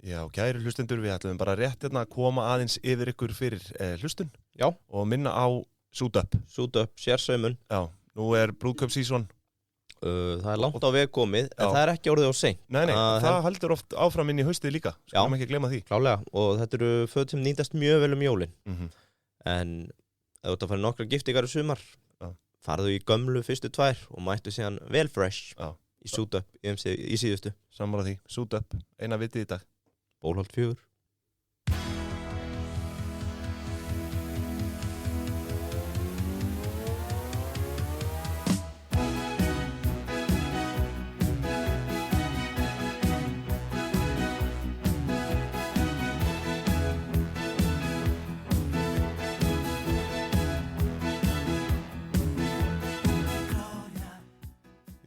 Já, kæri hlustendur, við ætlum bara rétt að koma aðeins yfir ykkur fyrir hlustun. Já. Og minna á Suit Up. Suit Up, sérsaumun. Já, nú brúðkaupssíson. Það langt á veg komið, en það ekki orðið á seint. Nei, það heldur oft áfram inn í haustið líka. Skulum ekki gleyma því. Klálega, og þetta eru föt sem nýtast mjög vel jólin. En ef þú ert að fara nokkra giftingar í sumar, farðu í gömlu fyrstu 2 og mættu síðan vel fresh í Suit Up í síðustu. Sammála því, Suit Up, eina vitið í dag. Bólholt 4.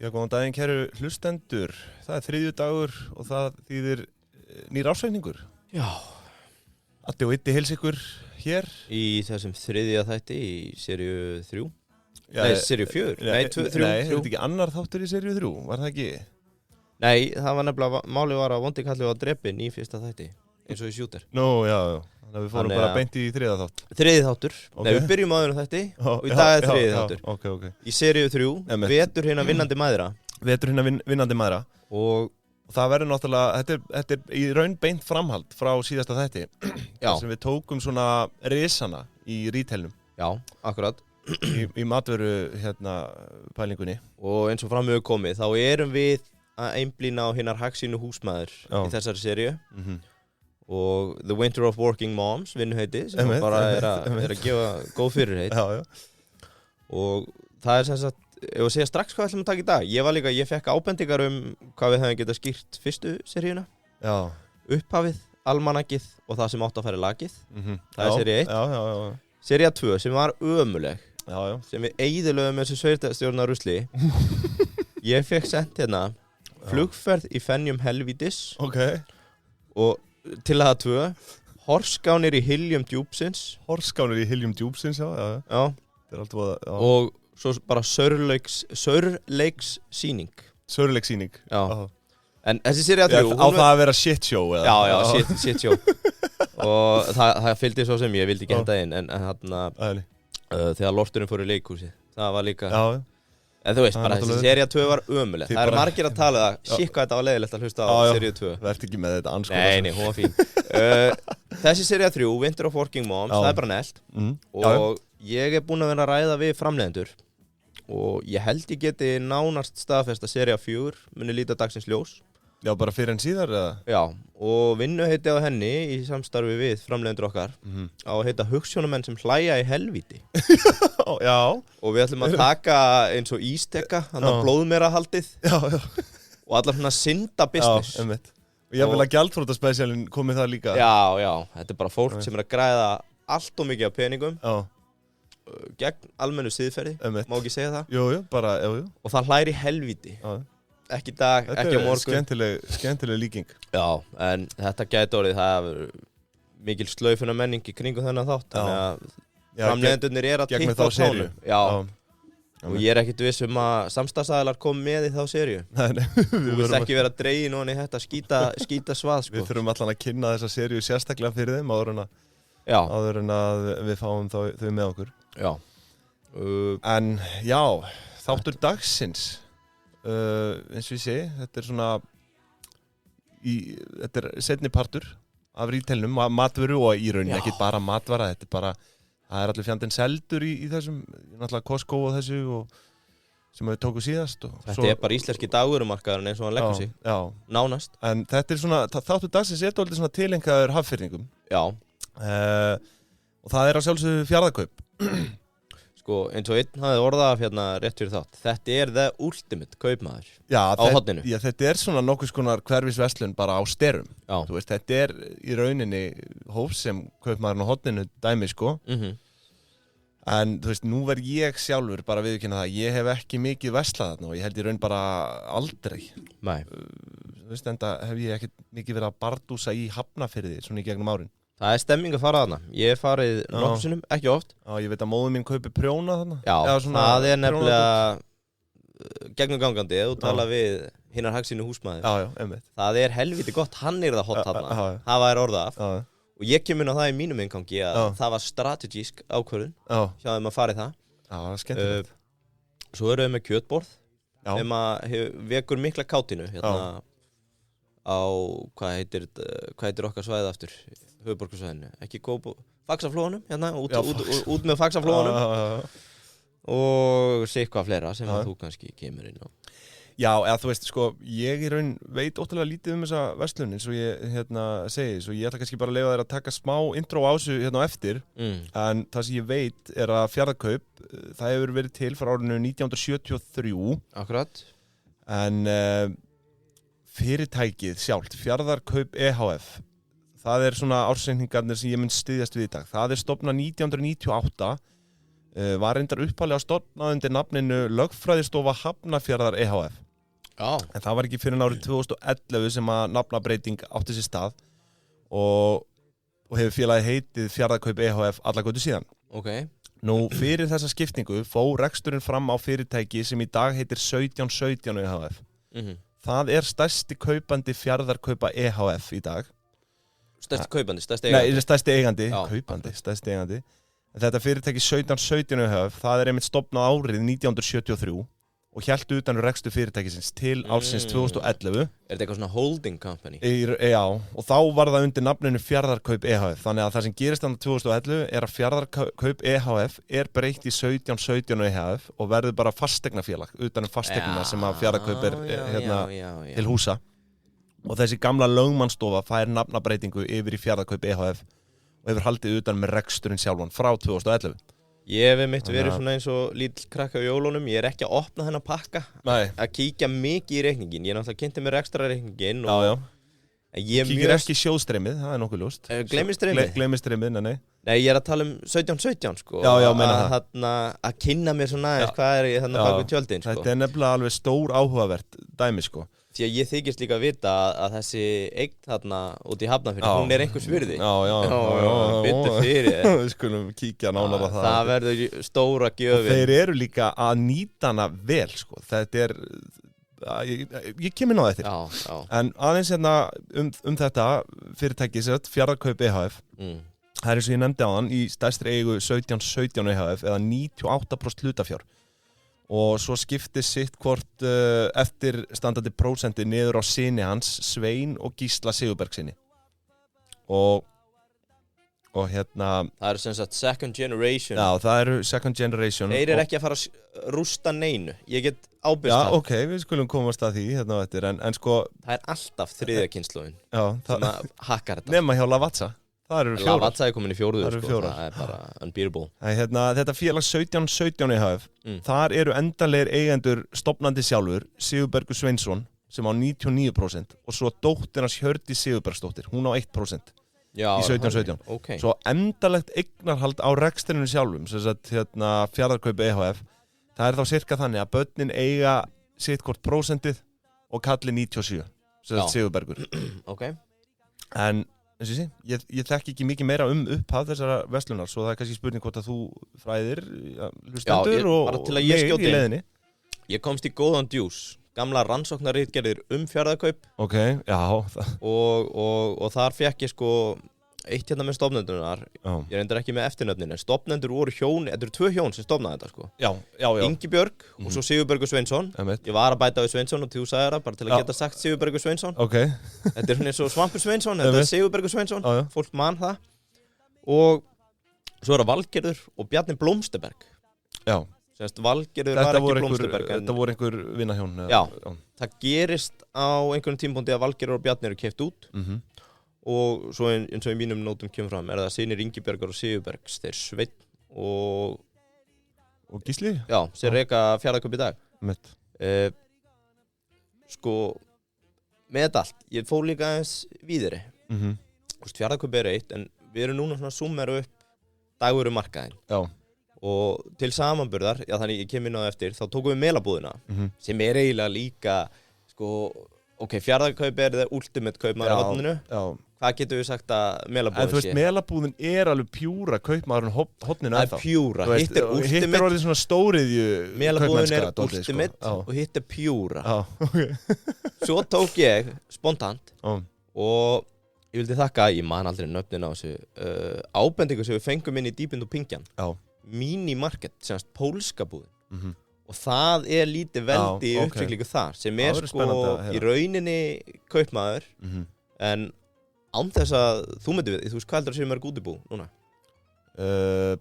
Já, góðan daginn, kæru hlustendur. Það 3. dagur og það þýðir nýr ársreikningur. Já. Addi og Iddi heils ykkur hér. Í þessum 3. þætti í seríu 3. Nei, seríu 4. Nei, 3. Nei, þetta ekki annar þáttur í seríu 3, var það ekki? Nei, það var nefnilega, málið var að vondi kallið var drepinn í fyrsta þætti, eins og í Shooter. Nú, já. Þannig að við fórum bara beint í 3. þátt. 3. þáttur. Okay. Nei, við byrjum á öðrum þætti og í dag 3. þáttur. Okay. Í seríu 3, vetur hérna vinnandi mæðra. Vetur hérna vinnandi mæðra. Og það verður náttúrulega, þetta í raun beint framhald frá síðasta þætti. Já. Sem við tókum svona risana í retailnum. Já, akkurat. Í matvöru pælingunni. Og eins og fram hefur komið, þá erum við að einblína á hinnar hagsínu húsmæður í þessari seríu. Og The Winter of Working Moms vinnuheiti sem bara er að gefa góð fyrirheit. Já. Og það sem sagt, ef að segja strax hvað ætlum að taka í dag. Ég fekk ábendingar hvað við hefum getað skýrt fyrstu seríuna. Já. Upphafið, almanakið og það sem átt að fara í lagið. Það er seríu 1. Já. Seríu 2 sem var ömuleg. Já. Sem við eyðilögum þessu sveitarstjórnar rusli. Ég fekk sent hérna flugferð í fennjum helvítis. Okay. Og til það 2, horskánir í hyljum djúpsins. Horskánir í hyljum djúpsins, já. Það alltaf að, já. Og svo bara saurleikssýning. Saurleikssýning. Já. En þessi seríu 3... Á það að vera shit show, eða? Já, shit show. Og það fylgdi svo sem ég vildi ekki henda inn, en þegar lorturinn fór í leikhúsi, það var líka... Já. En þú veist, bara þessi seríu 2 var ömuleg. Það margir að tala shit hvað þetta var leiðilegt að hlusta á seríu 2. Verð ekki með þetta anskoðast. Nei, hún var fín. Þessi seríu 3, Winter of Working Moms, það er bara neglt. Og ég búinn að vera að ræða við framleiðendur. Og ég held ég geti nánast staðfest að seríu 4 muni líta dagsins ljós. Já, bara fyrir en síðar, eða? Já, og vinnuheiti á henni í samstarfi við framleiðendur okkar á að heita Hugsjónamenn sem hlæja í helvíti. Já. Og við ætlum að taka eins og ísteka, þannig að blóðmerahaldið. Já. Og allar svona synda business. Já, einmitt. Og ég vil að gjaldþrotaspecialinn komið það líka. Já, þetta er bara fólk sem að græða allt og mikið af peningum. Já. Gegn almennu siðferði, má ekki segja það. Jú, bara, jú. Og það hlæri í helvíti. Já. Ekki í dag, ekki á morgun. Þetta er skemmtileg líking. Já, en þetta gæti orðið, það er mikil slaufuna menning í kringum þennan þátt. Þannig að framleiðendurnir er að tippa á tónu. Já. Og ég er ekkert viss að samstarfsaðilar kom með í þá seríu. Nei. Þú vilt ekki vera dregin ofan í þetta skíta svað, sko. Við þurfum allan að kynna þessa seríu sérstaklega fyrir þeim áður en að við fáum þau með okkur. Já. En já, þáttur dagsins. Eins og ég segi, þetta er svona þetta er seinni partur af retailnum, matvöru og í rauninni ekki bara matvara, þetta er bara það er allir fjandinn seldur í þessum náttúrulega Costco og þessu og sem við tókum síðast Þetta er bara íslenski dagvörumarkaðurinn eins og hann leggur sig. Já. Nánast. En þetta er svona, þáttur dagsins er dálítið svona tilengaður Hafnfirðingum. Já. Og það er að sjálfsögðu Fjarðarkaup. Sko, eins og einn hafði orðað hérna rétt fyrir þátt. Þetta er the ultimate kaupmaður á hotninu. Já, þetta er svona nokkuð skonar hverfisverslun bara á sterum. Já. Þú veist, þetta er í rauninni hóf sem kaupmaðurinn á hotninu dæmi, sko. En þú veist, nú verð ég sjálfur bara viðurkenna það. Ég hef ekki mikið verslað þarna og ég held í raun bara aldrei. Nei. Þú veist, enda hef ég ekkert mikið verið að bardúsa í Hafnarfirði svona í gegnum árin. Það er stemming að fara þarna. Ég hef farið nokkuð sinnum, ekki oft. Já, ég veit að móður mín kaupi prjóna þarna. Já, það er nefnilega gegnumgangandi ef þú tala við hinnar hagsínu húsmaður. Það helviti gott, hann það hot þarna. Það var orðað af. Og ég kem inn á það í mínum inngangi að það var strategísk ákvörðun hjá þeim að fara í það. Já, skemmtilegt. Svo eru við með kjötborð sem að vekur mikla kátinu hérna á, hvað heitir okkar svæði aftur, höfuðborgarsvæðinu, ekki Faxaflóðunum, hérna, út með Faxaflóðunum og sé eitthvað fleira sem þú kannski kemur inn á. Já, eða þú veist, sko, ég í raun veit ótrúlega lítið þessa verslun eins og ég segi, svo ég ætla kannski bara að leyfa þér að taka smá intro á þessu hérna á eftir, en það sem ég veit að Fjarðarkaup, það hefur verið til frá árinu 1973. Akkurat. En fyrirtækið sjálft, Fjarðarkaup EHF, það svona ársreikningarnir sem ég mun styðjast við í dag. Það stofnað 1998, var reyndar upphaflega stofnað undir nafninu Lögfræðistofa Hafnarfjarðar EHF. En það var ekki fyrir árið 2011 sem að nafnabreyting átti sér stað og hefur félagið heitið Fjarðarkaup EHF alla götu síðan. Nú, fyrir þessa skiptingu fór reksturinn fram á fyrirtæki sem í dag heitir 1717 EHF. Það stærsti kaupandi Fjarðarkaupa EHF í dag. Stærsti kaupandi, stærsti eigandi? Nei, stærsti eigandi, kaupandi, stærsti eigandi. Þetta fyrirtæki 1717 EHF, það einmitt stofnað árið 1973 og hélt utan rekstur fyrirtækisins til ársins 2011. Þetta eitthvað svona holding company? Já, og þá var það undir nafninu Fjarðarkaup EHF. Þannig að það sem gerist þannig 2011 að Fjarðarkaup EHF breytt í 1717 EHF og verður bara fasteignafélag utan fasteignina sem að Fjarðarkaup til húsa. Og þessi gamla lögmannsstofa fær nafnabreytingu yfir í Fjarðarkaup EHF og hefur haldið utan með reksturinn sjálfan frá 2011. Ég hef mitt verið svona eins og lítill krakka á jólunum, ég ekki að opna þennan pakka, að kíkja mikið í reikningin. Ég náttúrulega kynnti mér ekstra reikningin og kíkir ekki sjóðstreymið, það nokkuð ljóst. Gleymistreymið? Gleymistreymið, nei. Nei, ég að tala 1717 sko. Já, meina það. Að kynna mér svona hvað í þarna bak við tjöldin sko. Þetta nefnilega alveg stór áhugavert dæmi sko. Því að ég þykist líka að vita að þessi eign þarna út í Hafnarfirði, hún einhvers virði. Bittu fyrir. Við skulum kíkja nánar á það. Það verður stóra gjöfin. Og þeir eru líka að nýta hana vel, sko. Þetta ég kem inn á þetta. En aðeins hérna þetta fyrirtæki, Fjarðarkaup EHF, það eins og ég nefndi á hann, í stærstri eigu 1717 EHF eða 98% hlutafjár. Og svo skiptist sitt hvort eftirstandandi prósenti niður á syni hans, Svein og Gísla Sigurbergsinni. Og hérna... Það sem sagt second generation. Já, það second generation. Þeir ekki að fara að rústa neinu. Ég get ábyrgst það. Já, ok, við skulum komast að því hérna á eftir, en sko... Það alltaf þriðja kynslóðin sem að hakkar þetta. Nema hjá Lavazza. Það eru fjórar. Lavazza komin í fjórðu, sko. Það bara unbeatable. Þetta félag 1717 EHF, þar eru endanlegir eigendur stofnandi sjálfur, Sigurbergur Sveinsson, sem á 99% og svo dóttir hans Hjördís Sigurbergsdóttir, hún á 1% í 1717. Svo endalegt eignarhald á rekstrinu sjálfum, sem sagt Fjarðarkaup EHF, það þá cirka þannig að börnin eiga sitt hvort prósentið og kalli 97, sem sagt Sigurbergur. En ég þekki ekki mikið meira upphaf þessara verslunar, svo það kannski spurning hvort að þú fræðir hlustendur og mig í leiðinni. Ég komst í góðan djús, gamla rannsóknarritgerðir Fjarðarkaup. Og þar fekk ég sko eitt hérna með stofnendurnar. Ég reyndar ekki með eftirnöfnin, en stofnendur voru hjón, þetta eru 2 hjón sem stofnaði þetta sko. Ingibjörg og svo Sigurbergur Sveinsson. Ég var að bæta við Sveinsson og þú sagði það bara til að geta sagt Sigurbergur Sveinsson. Þetta svona eins og Svampur Sveinsson, þetta Sigurbergur Sveinsson. Fólk man það. Og svo Valgerður og Bjarni Blómsterberg. Valgerður var ekki Blómsterberg. Þetta voru einhver vinahjón. Já, það gerist á einhverjum tímapunkti að Valgerður og Bjarni eru keypt út. Og svo eins og í mínum nótum kemur fram það synir Ingibjargar og Sigurbergs, þeir Sveinn og Gísli? Já, sem reka Fjarðarkaup í dag. Sko, með þetta allt, ég fór líka aðeins víðri. Fjarðarkaup eitt, en við erum núna svona summeru upp dagvöru markaðinn. Og til samanburðar, þannig ég kem inn á eftir, þá tókum við Melabúðina, sem eiginlega líka, sko, Ok, Fjarðarkaup the ultimate kaupmaður á horninu. Já. Hvað getur við sagt að Melabúðin sé? En þú veist, Melabúðin alveg pjúra kaupmaðurinn horninu ennþá. Það pjúra, hitt ultimate. Hitt orðið svona stóriðju Melabúðin ultimate og hitt pjúra. Já, ok. Svo tók ég spontant og ég vildi þakka, ég man aldrei nöfnin á þessu, ábendingu sem við fengum inn í Deep into Pingjan. Já. Minimarket, semast pólska búðin. Og það lítið veldi í uppsiglingu þar, sem sko í rauninni kaupmaður, en án þess að þú myndir við, þú veist hvað heldur að séu mörg útibú núna?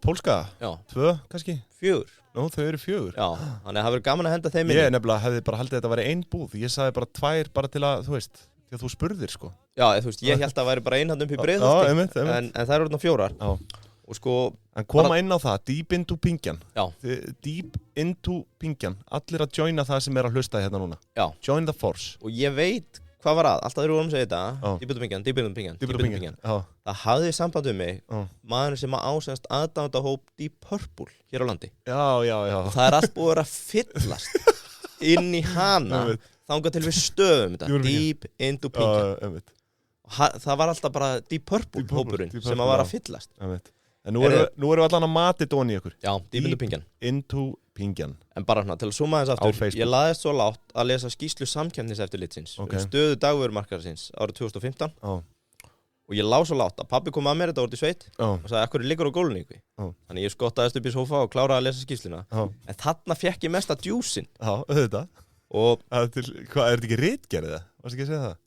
Pólska? Já. 2 kannski? 4. Nú, þau eru 4. Já, þannig að það verður gaman að henda þeim inn. Ég nefnilega hefði bara haldið að þetta væri 1 búð. Ég sagði bara 2 bara til að, þú veist, því að þú spurðir sko. Já, þú veist, ég held að það væri bara 1 upp í Breiðholti, en það eru orðnar 4. Já. Og sko... En koma inn á það, Deep into Pingjan. Já. Deep into Pingjan. Allir að joina það sem að hlusta hérna núna. Já. Join the force. Og ég veit hvað var alltaf þegar við vorum að segja þetta, Deep into Pingjan. Það hafði samband við mig, maður sem ásennst aðdáendahóp Deep Purple hér á landi. Já. Og það allt búið að vera fyllast inn í hana, þangað til við stöðum þetta, Deep into Pingjan. Það var alltaf bara Deep Purple hópurinn sem var að fyllast. En nú erum við allan að mati dóni ykkur. Já, Deep into Pingjan. Into Pingjan. En bara til að zooma þess aftur, ég laðist svo lágt að lesa skýrslu samkeppniseftirlitsins stöðu dagvörumarkaðarins árið 2015. Og ég lá svo lágt að pabbi kom að mér þetta orðið í sveit og sagði, akkur liggur á gólunni ykkur. Þannig ég skottaðist upp í sófa og kláraði að lesa skýrsluna. En þarna fekk ég mesta djúsin. Já, auðvitað. Og hvað, þetta ekki ritgerð það? Varstu ekki að segja það?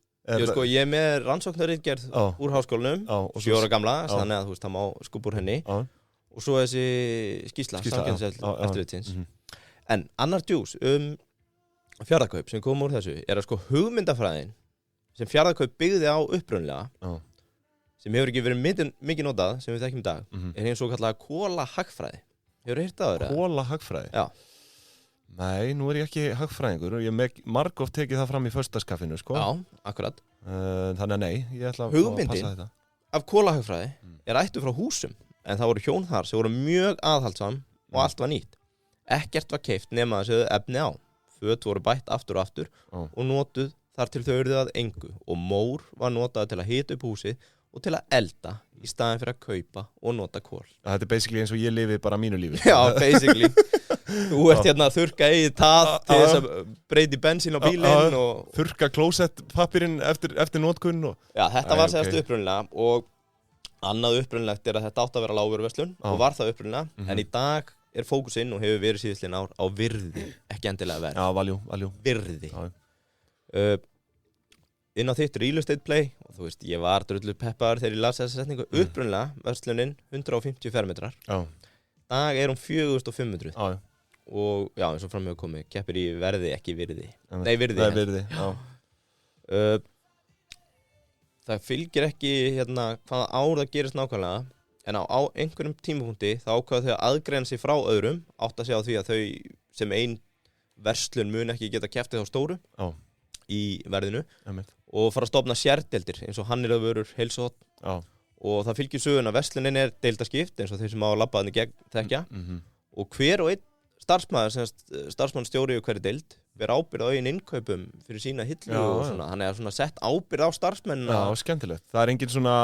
Sko, ég með rannsóknarritgerð úr háskólanum, 7 ára gamla, þannig að þú veist, það má skúpa úr henni. Og svo þessi skýrsla samkeppniseftirlitsins. En annar djús Fjarðarkaup sem kom úr þessu að sko hugmyndafræðin sem Fjarðarkaup byggði á upprunlega, sem hefur ekki verið mikið notað, sem við þekkjum í dag, hinn svo kallaða kólahagfræði. Hefur heyrt það áður? Kólahagfræði? Já. Nei, nú ég ekki hagfræðingur og ég margóft tekið það fram í föstaskaffinu, sko. Já, akkurat. Þannig að nei, ég ætla að passa þetta. Af kólahagfræði ættuð frá Húsum, en það voru hjón þar sem voru mjög aðhaldsam og allt var nýtt. Ekkert var keypt nema þessu efni á. Föt voru bætt aftur og aftur og notuð þar til þau urðu að engu og mór var notað til að hita upp húsið og til að elda í staðin fyrir að kaupa og nota kol. Þetta er basically eins og ég lifi bara mínu lífi. Já, basically. Þú ert hérna að þurrka eigið tað til þess að breyti bensín á bílinn og... Þurrka klósettpappírinn eftir notkun og... Já, þetta var segast upprunnilega og annað upprunilegt að þetta átti að vera lágvöruverslun og var það upprunnilega, en í dag er fókusinn og hefur verið síðastliðin ár á virði, ekki endilega verð. Já, value. Virði. Inn á þitt real estate play, og þú veist, ég var drullu peppaður þegar ég las þessa setningu, upprunnilega, verslunin 150 fermetrar. Já. Dag er 4500. Já. Og já, eins og fram með komið, keppir í verði, ekki virði. Nei, virði. Nei, virði, já. Það fylgir ekki, hvaða ár það gerist nákvæmlega, en á einhverjum tímapunkti þá ákvaðu þau að aðgreina sig frá öðrum, átt að segja á því að þau sem ein verslun mun ekki geta kepptið á stóru. Já. Í verðinu og fara að stofna sérdeildir eins og hannyrðavörur, heilsuhorn og það fylgir söguna að verslunin er deildaskipt eins og þeir sem á að labba þarna gegn þekkja og hver og einn starfsmannstjóri og hverju deild ber ábyrgð á eigin innkaupum fyrir sína hillu og svona, þannig að svona sett ábyrgð á starfsmennina. Já, skemmtilegt. Það er engin svona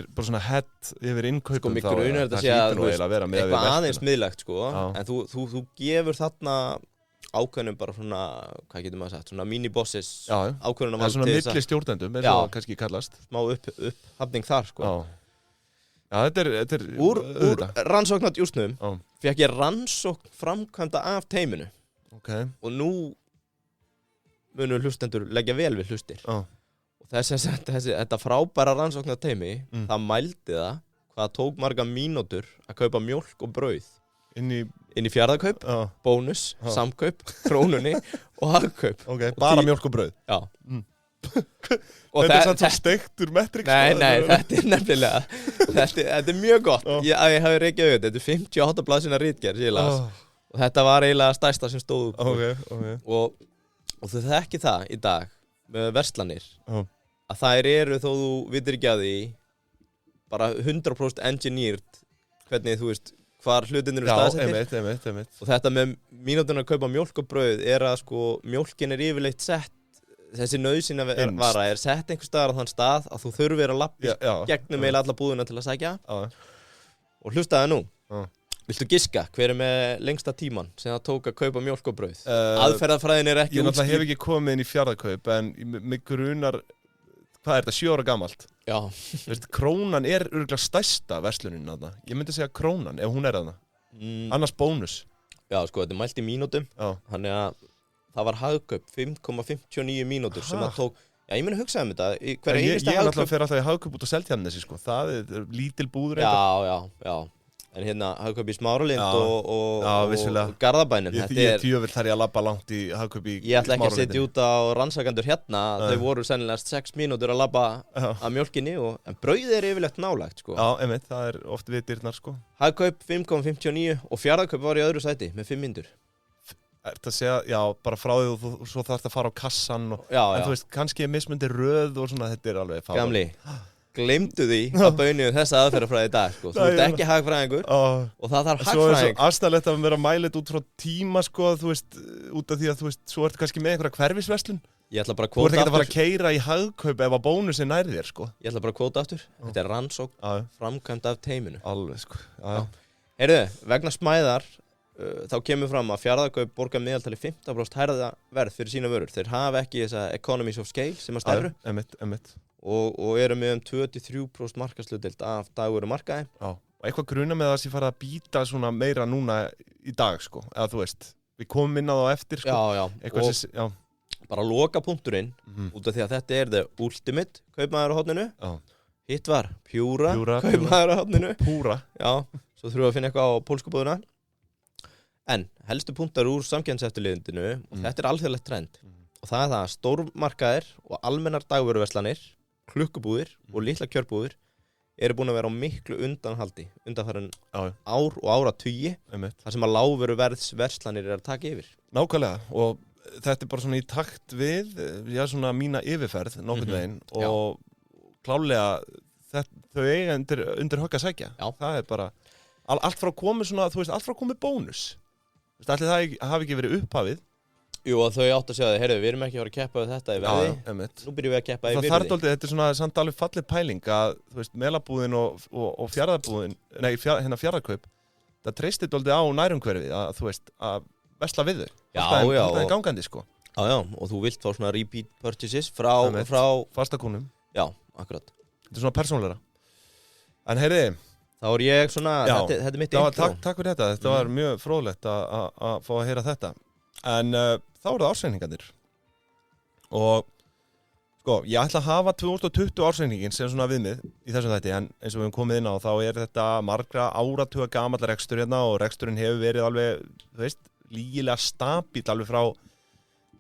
bara svona hett yfir innkaupum sko, mig grunar þetta sé að eitthvað aðeins miðlægt sko, en þú gefur þarna ákveðnum bara svona, hvað getur maður sagt, svona mini-bosses ákveðnum það er svona milli stjórnendum, eins og kannski kallast smá upphafning þar, sko Já, þetta er úr rannsóknardjúsnum fekk ég rannsókn framkvæmda af teiminu og nú munum hlustendur leggja vel við hlustir og þetta frábæra rannsóknarteimi það mældi það hvað tók marga mínútur að kaupa mjólk og brauð inn í Fjarðarkaup, bónus, samkaup, krónunni og hagkaup. Bara mjólk og brauð? Já. Þetta er svo steiktur metrix? Nei, þetta er nefnilega, þetta er mjög gott. Ég hafi reykjað auðvitað, þetta er 58 blaðsina ritgerð sem ég las og þetta var eiginlega stærsta sem stóð upp. Og þú þekki það í dag með verslanir að þær eru þó þú vitir ekki að því bara 100% engineered hvernig þú veist hvar hlutin eru staðsettir. Og þetta með mínútuna að kaupa mjólk og brauð er að sko mjólkin er yfirleitt sett þessi nauðsyn að vara sett einhver staðar á þann stað að þú þurfir að lappa gegnum eiginlega alla búðina til að sækja og hlustaðu nú viltu giska hver með lengsta tíman sem það tók að kaupa mjólk og brauð aðferðafræðin ekki ég náttúrulega hef ekki komið inn í Fjarðarkaup en mig grunar hvað þetta 7 ára gamalt veist, Krónan örugglega stærsta verslunin þarna ég myndi segja Krónan ef hún þarna annars Bónus já sko þetta mælt í mínútum þannig að það var Hagkaup 5,59 mínútur sem það tók já ég meina hugsaði þetta hverja einasta Hagkaup ég náttúrulega fer alltaf í Hagkaup út á Seltjarnarnesi sko það lítil búður já en hérna Hagkaup í Smáralind og Garðabænum ég tjöfull þar ég að labba langt í Hagkaup í Smáralind ég ætla ekki að setja út á rannsakendur hérna þau voru sennilega 6 mínútur að labba að mjólkinni en brauðið yfirleitt nálægt sko já einmitt það oft við dyrnar sko Hagkaup 5,59 og Fjarðarkaup var í öðru sæti með 5 mínútur Ertu að segja, já, bara frá því og svo þarfst að fara á kassan og, en þú veist, kannski mismundi röð og svona, þetta alveg fáið. Gamli, gleymdu því að bauðniðu þessa aðferðafræði í dag, sko. Þú ert ekki hagfræðingur og það þarf hagfræðing. Svo er svo aðstæðlegt að vera mælit út frá tíma, sko, þú veist, út af því að, þú veist, svo ertu kannski með einhverja hverfisverslun. Ég ætla bara að kvóta aftur. Þú ert ekki að fara að keyra í Hagkaup ef að bónusin nær þér, sko. Ég ætla bara að kvóta aftur. Þetta rannsókn framkvæmd af teyminu. Alveg, sko. Heyrðu, vegna smæðar þá kemur fram að Fjarðarkaup borgar meðaltali 15% hærra verð fyrir sína vörur. Þeir hafa ekki þessa economies of scale sem að stærru og eru með 23% markaðshlutdeild af dagvöru markaði. Já, og eitthvað gruna með það sem farið að býta svona meira núna í dag sko, eða þú veist, við komum inn á það eftir sko. Já, bara loka punkturinn út af því að þetta the ultimate kaupmaður á horninu. Hitt var Pjúra kaupmaður á horninu. Púra. Já, svo þurfum við að finna eitthvað á pólskubúðuna. En helstu punktar úr samkeppniseftirlitinu og þetta alþjóðlegt trend og það það að stórmarkaðir og almennar dagvöruverslanir, klukkubúðir og litla kjörbúðir eru búin að vera á miklu undanhaldi undanfarin ár og áratugi þar sem að lágvöruverðsverslanir að taka yfir. Nákvæmlega og þetta bara svona í takt við svona mína yfirferð nokkurn veginn og klálega þau eiga undir högg að sækja. Það bara allt frá komið svona, þú veist, allt frá komið bónus. Ætli það hafi ekki verið upphafið? Jú, og þau átt að segja heyrðu, við erum ekki að fara að keppa við þetta í verði. Nú byrjum við að keppa í virði. Það þarf þetta svona samt alveg fallið pæling að, þú veist, Melabúðin og Fjarðarbúðin, hérna Fjarðarkaup, það treystir dálítið á nærumhverfið að, þú veist, að versla við þau. Það er gangandi, sko. Já, og þú vilt fá svona repeat purchases frá fastakúnum. Já, akkurat. Þetta svona persónulegra. En heyrðu, þá ég svona, þetta mitt intro. Takk fyrir þetta, þetta var mjög fróðlegt að fá að heyra þetta. En þá eru það ársreikningarnir. Og sko, ég ætla að hafa 2020 ársreikningin sem svona viðmið í þessum þætti, en eins og við höfum komið inn á, þá er þetta margra áratuga gamall rekstur hérna og reksturinn hefur verið alveg, þú veist, lygilega stabíll alveg frá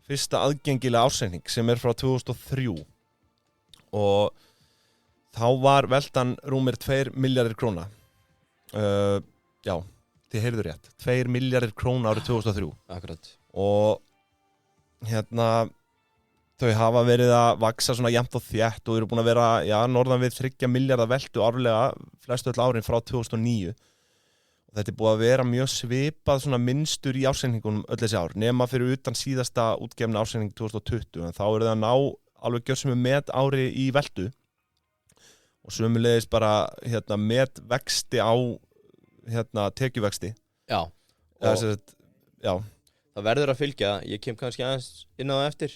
fyrsta aðgengilega ársreikning sem er frá 2003. Og þá var veltan rúmir 2 milljarðir króna. Já, þið heyrðu rétt. 2 milljarðir króna árið 2003. Akkurat. Og hérna, þau hafa verið að vaksa svona jafnt og þétt og eru búin að vera, norðan við 3 milljarða veltu árlega flestu öll árin frá 2009. Og þetta er búið að vera mjög svipað svona minnstur í ársreikningunum öll þessi ár, nema fyrir utan síðasta útgefna ársreikning 2020. En þá eru það að ná alveg gjörsum met ári í veltu. Og sömulegis bara met vexti á tekjuvexti. Já. Það verður að fylgja, ég kem kannski aðeins inn á það eftir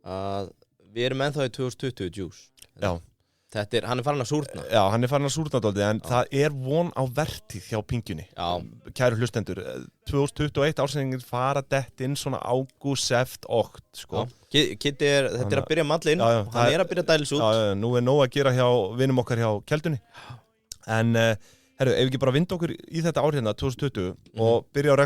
að við erum ennþá í 2020 juice. Já. Hann farin að súrna. Já, hann farin að súrna dálítið en það von á vertíð hjá Pingjunni. Já. Kæru hlustendur, 2021 ársreikningin fara dett inn svona ágúst, seft, okt, sko. Kitti þetta að byrja mallinn og hann að byrja að dælis út. Já, nú nóg að gera hjá vinum okkar hjá Keldunni. En, herru, ef við ekki bara vinda okkur í þetta ár hérna, 2020 og byrja á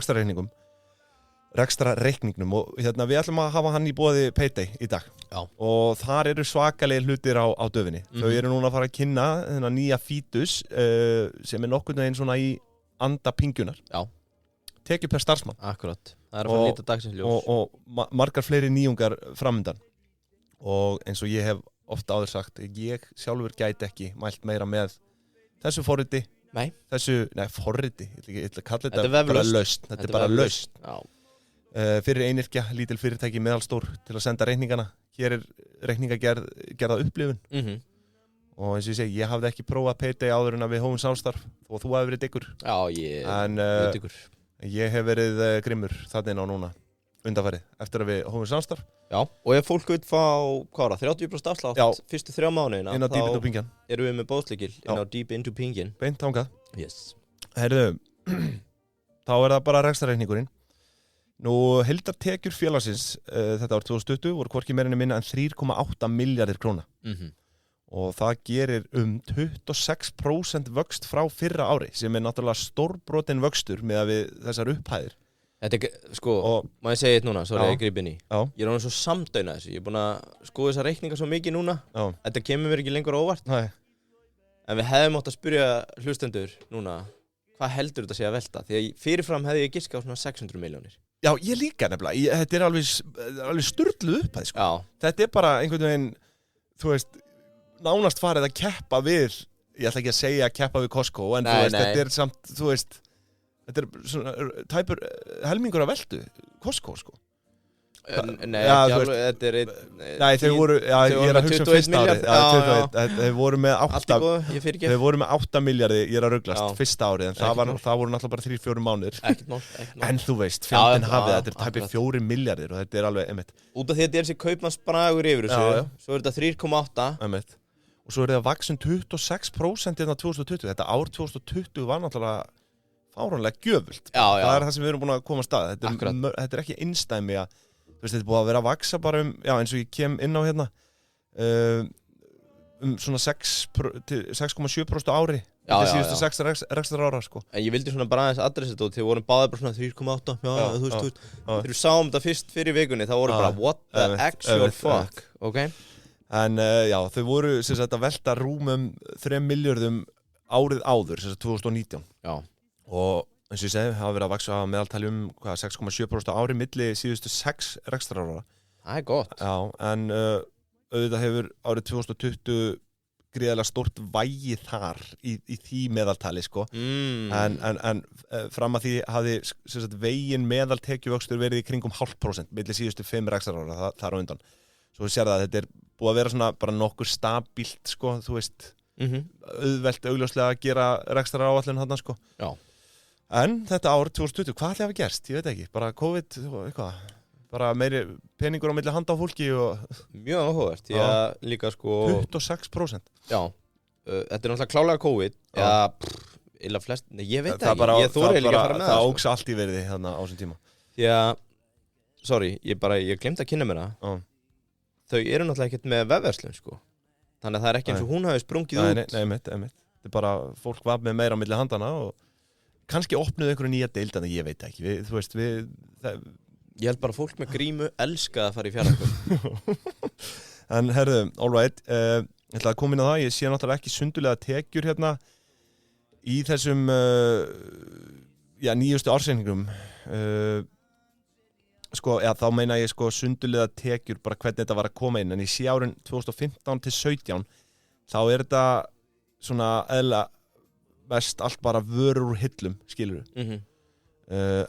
rekstrareikningnum og við ætlum að hafa hann í boði Payday í dag. Já. Og þar eru svakalegir hlutir á döfinni. Þau eru núna að fara að kynna þennan nýja Fítus sem er nokkurn veginn svona í anda Pingjunar. Já. Tekið per starfsmann. Akkurat. Það er að fara að nýta dagsins ljós. Og margar fleiri nýjungar framundan. Og eins og ég hef ofta áður sagt, ég sjálfur gæti ekki mælt meira með þessu forriti. Nei. Forriti. Ég ætla að kalla þetta bara lausn. Þetta er bara lausn. Já. fyrir einyrkja, lítil fyrirtæki meðalstór til að senda reikningana. Hér reikningagerða upplifun. Og eins og ég segi, ég hafði ekki prófað Payday áður en að við hófum samstarf og þú hafði verið diggur. Já, ég er diggur. Ég hef verið grimmur þannig á núna undanfarið eftir að við hófum samstarf. Já, og ef fólk vil fá, hvað var það, 30% afslátt fyrstu 3 mánuðina, inn á Deep Into Pingjan. Erum við með bóðsleikil inn á Deep Into Pingjan. Beint þangað. Yes. Herðu, þá það bara rekstrarreikningurinn. Nú, heildartekjur félagsins þetta ár 2020 voru hvorki meira minna en 3,8 milljarðir króna. Og það gerir 26% vöxt frá fyrra ári sem náttúrulega stórbrotin vöxtur með að við þessar upphæðir. Þetta sko, má ég segja eitt núna, sorry, ég gríp inn í. Ég orðinn svo samdauna þessu, ég búinn að skoða þessar reikningar svo mikið núna. Þetta kemur mér ekki lengur óvart. Nei. En við hefðum átt að spyrja hlustendur núna, hvað heldur þetta sé að velta? Því að fyrirfram hefði ég giskað á svona 600 milljónir. Já, ég líka nefnilega. Þetta alveg sturluð upphæð, sko. Þetta bara einhvern veginn, þú veist, nánast farið að keppa við, ég ætla ekki að segja að keppa við Costco, en þú veist, þetta samt, þú veist, þetta svona tæpur helmingur að veltu Costco, sko. Nei, ekki alveg, þetta einn... Nei, þeir voru, ég að hugsa fyrsta árið, þeir voru með 8 milljarði, ég að rugglast, fyrsta árið, en það voru náttúrulega bara 3-4 mánuðir. Ekkert mál. En þú veist, fjandinn hafið, þetta tæpir 4 milljarðir og þetta alveg, einmitt. Út af því að þetta þessi kaupmannsbragur yfir þessu, svo þetta 3,8. Einmitt. Og svo það vaksin 26% hérna 2020. Þetta ár 2020 var náttúrulega fáránlega gjöfult. Það það sem við erum búin að koma að stað. Þetta ekki einstæmi að, þú veist, þetta búið að vera að vaksa bara eins og ég kem inn á hérna, svona 6,7% ári. Þetta síðustu 6 rekstrar ára, sko. En ég vildi svona bara aðeins adressa þetta og þegar vorum báðir bara svona 3,8. Þú veist. Þegar við sáum þetta fyrst fyrir vikunni, þá vorum bara, what the actual fuck, okay? En þau voru að velta rúmum 3 milljörðum árið áður, 2019. Og eins og ég segi, hafa verið að vaksa meðaltali 6,7% ári milli síðustu 6 rekstrarára. Það gott. Já, en auðvitað hefur árið 2020 gríðarlega stórt vægi þar í því meðaltali, sko. En fram að því hafði veginn meðaltekjuvöxtur verið í kringum 0,5% milli síðustu 5 rekstrarára þar á undan. Svo sér það að þetta búið að vera svona bara nokkur stabílt, sko, þú veist, auðvelt augljóslega að gera rekstrar áætlun þarna, sko. Já. En þetta ár 2020, hvað ætli hafi gerst? Ég veit ekki, bara COVID, eitthvað, bara meiri peningur á milli handa á fólki og... Mjög áhugavert, ég líka, sko... 26%. Já, þetta náttúrulega klálega COVID, illa flest, nei, ég veit ekki, ég þori líka að fara með það, það ógs allt í verði þarna á þessum tíma. Því að, sorry, ég glemdi að kynna mér það. Þau eru náttúrulega ekkert með vefverslun, sko. Þannig að það ekki eins og hún hafi sprungið út. Nei, einmitt. Þetta bara, fólk var með meira á milli handana og kannski opnuðu einhverju nýja deild, en ég veit ekki. Þú veist, Ég held bara fólk með grímu elska að fara í fjarlægum. En herðu, all right, ég ætla að koma inn á það. Ég sé náttúrulega ekki sundulega tekjur hérna í þessum, nýjustu ársreikningum. Sko, þá meina ég sko sundulega tekjur bara hvernig þetta var að koma inn, en í árin 2015 til 17 þá þetta svona eðla mest allt bara vörur úr hillum, skilur við.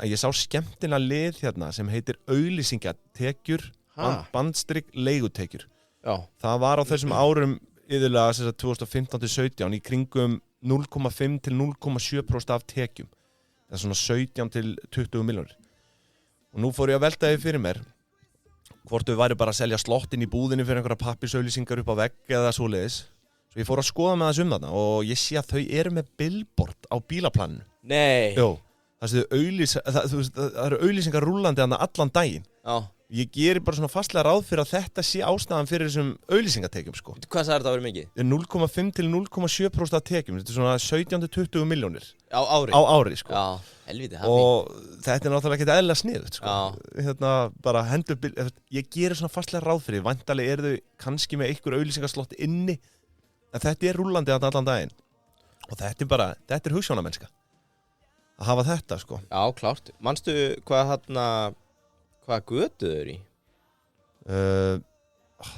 Ég sá skemmtilega lið hérna sem heitir auglýsingatekjur, bandstrygg, leigutekjur. Það var á þessum árum yfirlega 2015 til 17 í kringum 0,5 til 0,7% af tekjum. Það er svona 17 til 20 milljónir. Og nú fór ég að velta því fyrir mér hvort við væri bara að selja slottinn í búðinni fyrir einhverja pappirsauglýsingar upp á vegg eða svoleiðis. Svo ég fór að skoða með það þarna og ég sé að þau eru með billboard á bílaplaninu. Nei. Jó, það eru auglýsingar rúllandi þarna allan daginn. Já. Ég gerir bara svona fastlega ráð fyrir að þetta sé ástæðan fyrir þessum auglýsingatekjum, sko. Hvað sagði þetta að vera mikið? 0,5 til 0,7% af tekjum. Þetta er svona 17 til 20 milljónir. Á ári? Á ári, sko. Já, helviti, það og þetta er náttúrulega ekkert eðlilega sniðugt, sko. Hérna, bara ég gerir svona fastlega ráð fyrir. Væntanlega eru þau kannski með einhver auglýsingaslott inni, en þetta er rúllandi allan daginn. Og þetta er hugsjónamennska. Að hafa þetta, sko. Já, klárt. Manstu hvað götu þau eru í?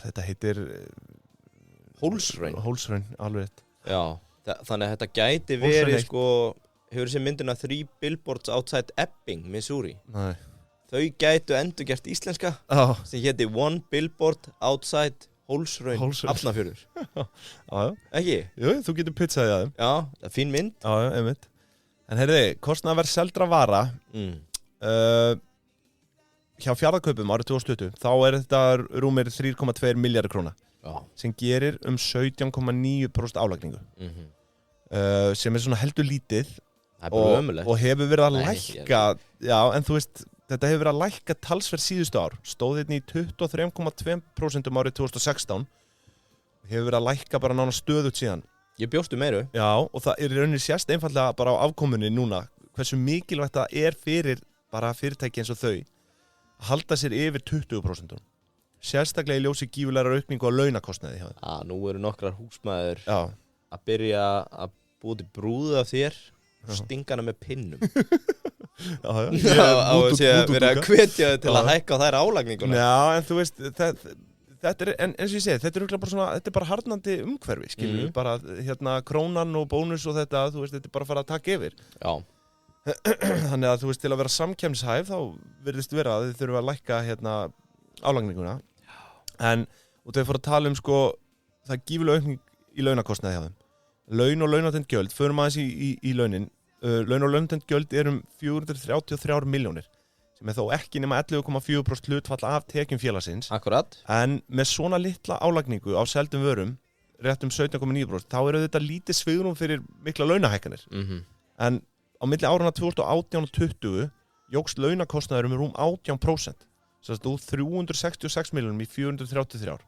Þetta heitir Hólsraun, alveg rétt. Já, þannig að þetta gæti verið, sko, hefur þessi myndina 3 billboards outside Ebbing, Missouri. Nei. þau gætu endurgert íslenska sem héti One Billboard Outside Hólsraun Hafnarfjörður. Ekki? Jú, þú getur pizzaði að þeim. Já, það er fín mynd. Já, einmitt. En heyrði, kostnaðarverð seldra vara hjá Fjarðarkaupum árið 2020, þá þetta rúmir 3,2 milljarðar króna sem gerir 17,9% álagningu sem svona heldur lítið og hefur verið að lækka, já, en þú veist, þetta hefur verið að lækka talsverð síðustu ár, stóð hérna í 23,2% árið 2016 og hefur verið að lækka bara nána stöðut síðan. Ég bjóstu meiru. Já, og það er í rauninni sérst einfallega bara á afkomunni núna, hversu mikilvægt það er fyrir bara fyrirtæki eins og þau að halda sér yfir 20%. Sérstaklega í ljósi gífurlegar aukningu á launakostnaði hjá þeim. Nú eru nokkrar húsmæður að byrja að búa til brúðu af þér og stinga hana með pinnum. Já, verið að hvetja þau til að hækka á þær álagninguna. Já, en þú veist, þetta er, en eins og ég segi, þetta er bara svona, þetta er bara harðnandi umhverfi, skilur við, bara hérna krónan og bónus og þetta, þú veist, þetta er bara að fara að taka yfir. Já. Þannig að þú veist, til að vera samkeppnishæf, þá virðist vera að þið þurfum að lækka hérna álagninguna. En, og þau fóru að tala sko, það er gífurleg aukning í launakostnaði hjá þeim. Laun og launatengd gjöld, förum aðeins í launin. Laun og launatengd gjöld 433 milljónir, sem þó ekki nema 11,4% hlutfall af tekjum félagsins. Akkurat. En með svona litla álagningu á seldum vörum, rétt 17,9%, þá þetta lítið svigrúm fyrir mikla launahækkanir. En á milli árana 2018 og 2020 jókst launakostnaður rúm 18%. Þess að 366 milljónum í 433 ár.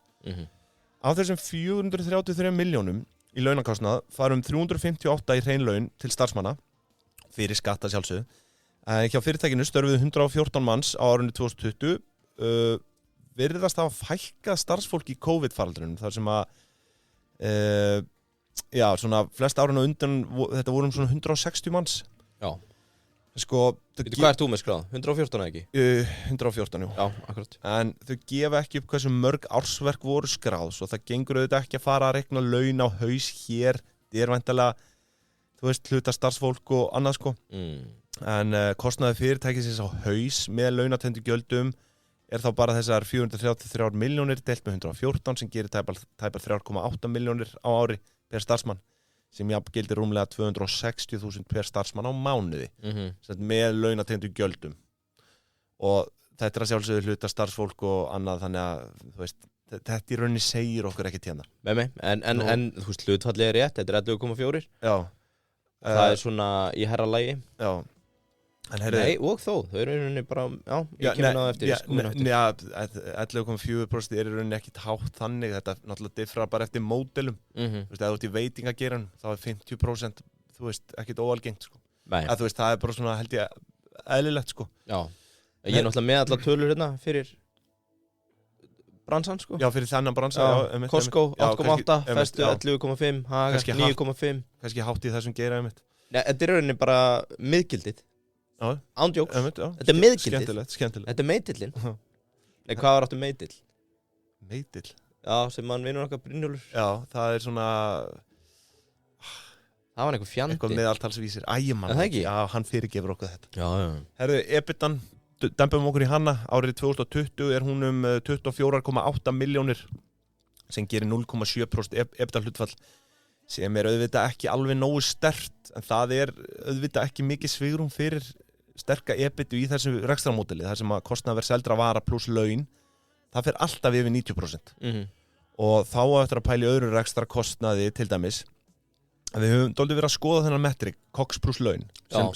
Af þessum 433 milljónum í launakostnað fara 358 í hrein laun til starfsmanna fyrir skatta sjálfsögðu. Hjá fyrirtækinu störfuðu 114 manns á árinu 2020 virðast að fækka starfsfólk í COVID-faraldrinum þar sem að já, svona flest árinu undan þetta voru svona 160 manns. Já. Sko, hvað ert þú með skráð? 114 ekki? 114, jú. Já, akkurat. En þau gefa ekki upp hversu mörg ársverk voru skráð, svo það gengur auðvitað ekki að fara að reikna laun á haus hér. Það er væntanlega, þú veist, hluta starfsfólk og annað sko. En kostnaði fyrirtækisins á haus með launatengdum gjöldum er þá bara þessar 433 milljónir deilt með 114 sem gerir tæpar 3,8 milljónir á ári per starfsmann, sem jafngildir rúmlega 260.000 per starfsmann á mánuði með launatengdum gjöldum. Og þetta er að sjálfsögðu hluta starfsfólk og annað, þannig að þú veist, þetta í rauninni segir okkur ekki hérna. En þú veist, hlutfallið er rétt, þetta er 11,4. Já. Það er svona í herra lagi. Já. Nei, og þó, þau eru í rauninni bara, ég kemur náðu eftir. 11,4% er í rauninni ekkit hátt þannig, þetta náttúrulega diffrar bara eftir módelum. Þú veist, ef þú ert í veitingageiranum, þá er 50%, þú veist, ekkit óalgengt, sko. Að þú veist, það er bara svona, held ég, eðlilegt, sko. Já, ég er náttúrulega með allar tölur hérna fyrir bransan, sko. Já, fyrir þennan bransan, já. Costco, 8,8, Festu, 11,5, Haga, 9,5. Kannski hátt í þessum geira, einmitt. Nei, þetta er rauninni bara miðgildið. Ándjóks, þetta er miðgildið. Skemmtilegt. Þetta er meitillinn. Nei, hvað var áttu meitill? Meitill? Já, sem mann vinur okkar Brynjólfur. Já, það er svona... Það var einhver fjandi. Eitthvað meðaltalsvísir. Æjumann. Það ekki? Já, hann fyrirgefur okkur þetta. Já. Herðu, EBITDAn, dempum okkur í hana. Árið 2020 er hún 24,8 milljónir sem gerir 0,7% EBITDA hlutfall, sem er auðvitað ekki alveg nógu sterkt, en það er auðvitað ekki mikið svigrúm fyrir sterka EBITu í þessu rekstramódeli, þar sem að kostnaðarverð seldra vara pluss laun, það fer alltaf yfir 90%. Og þá eftir að pæla í öðru rekstrakostnaði til dæmis, við höfum dálítið verið að skoða þennan metrik, COGS pluss laun,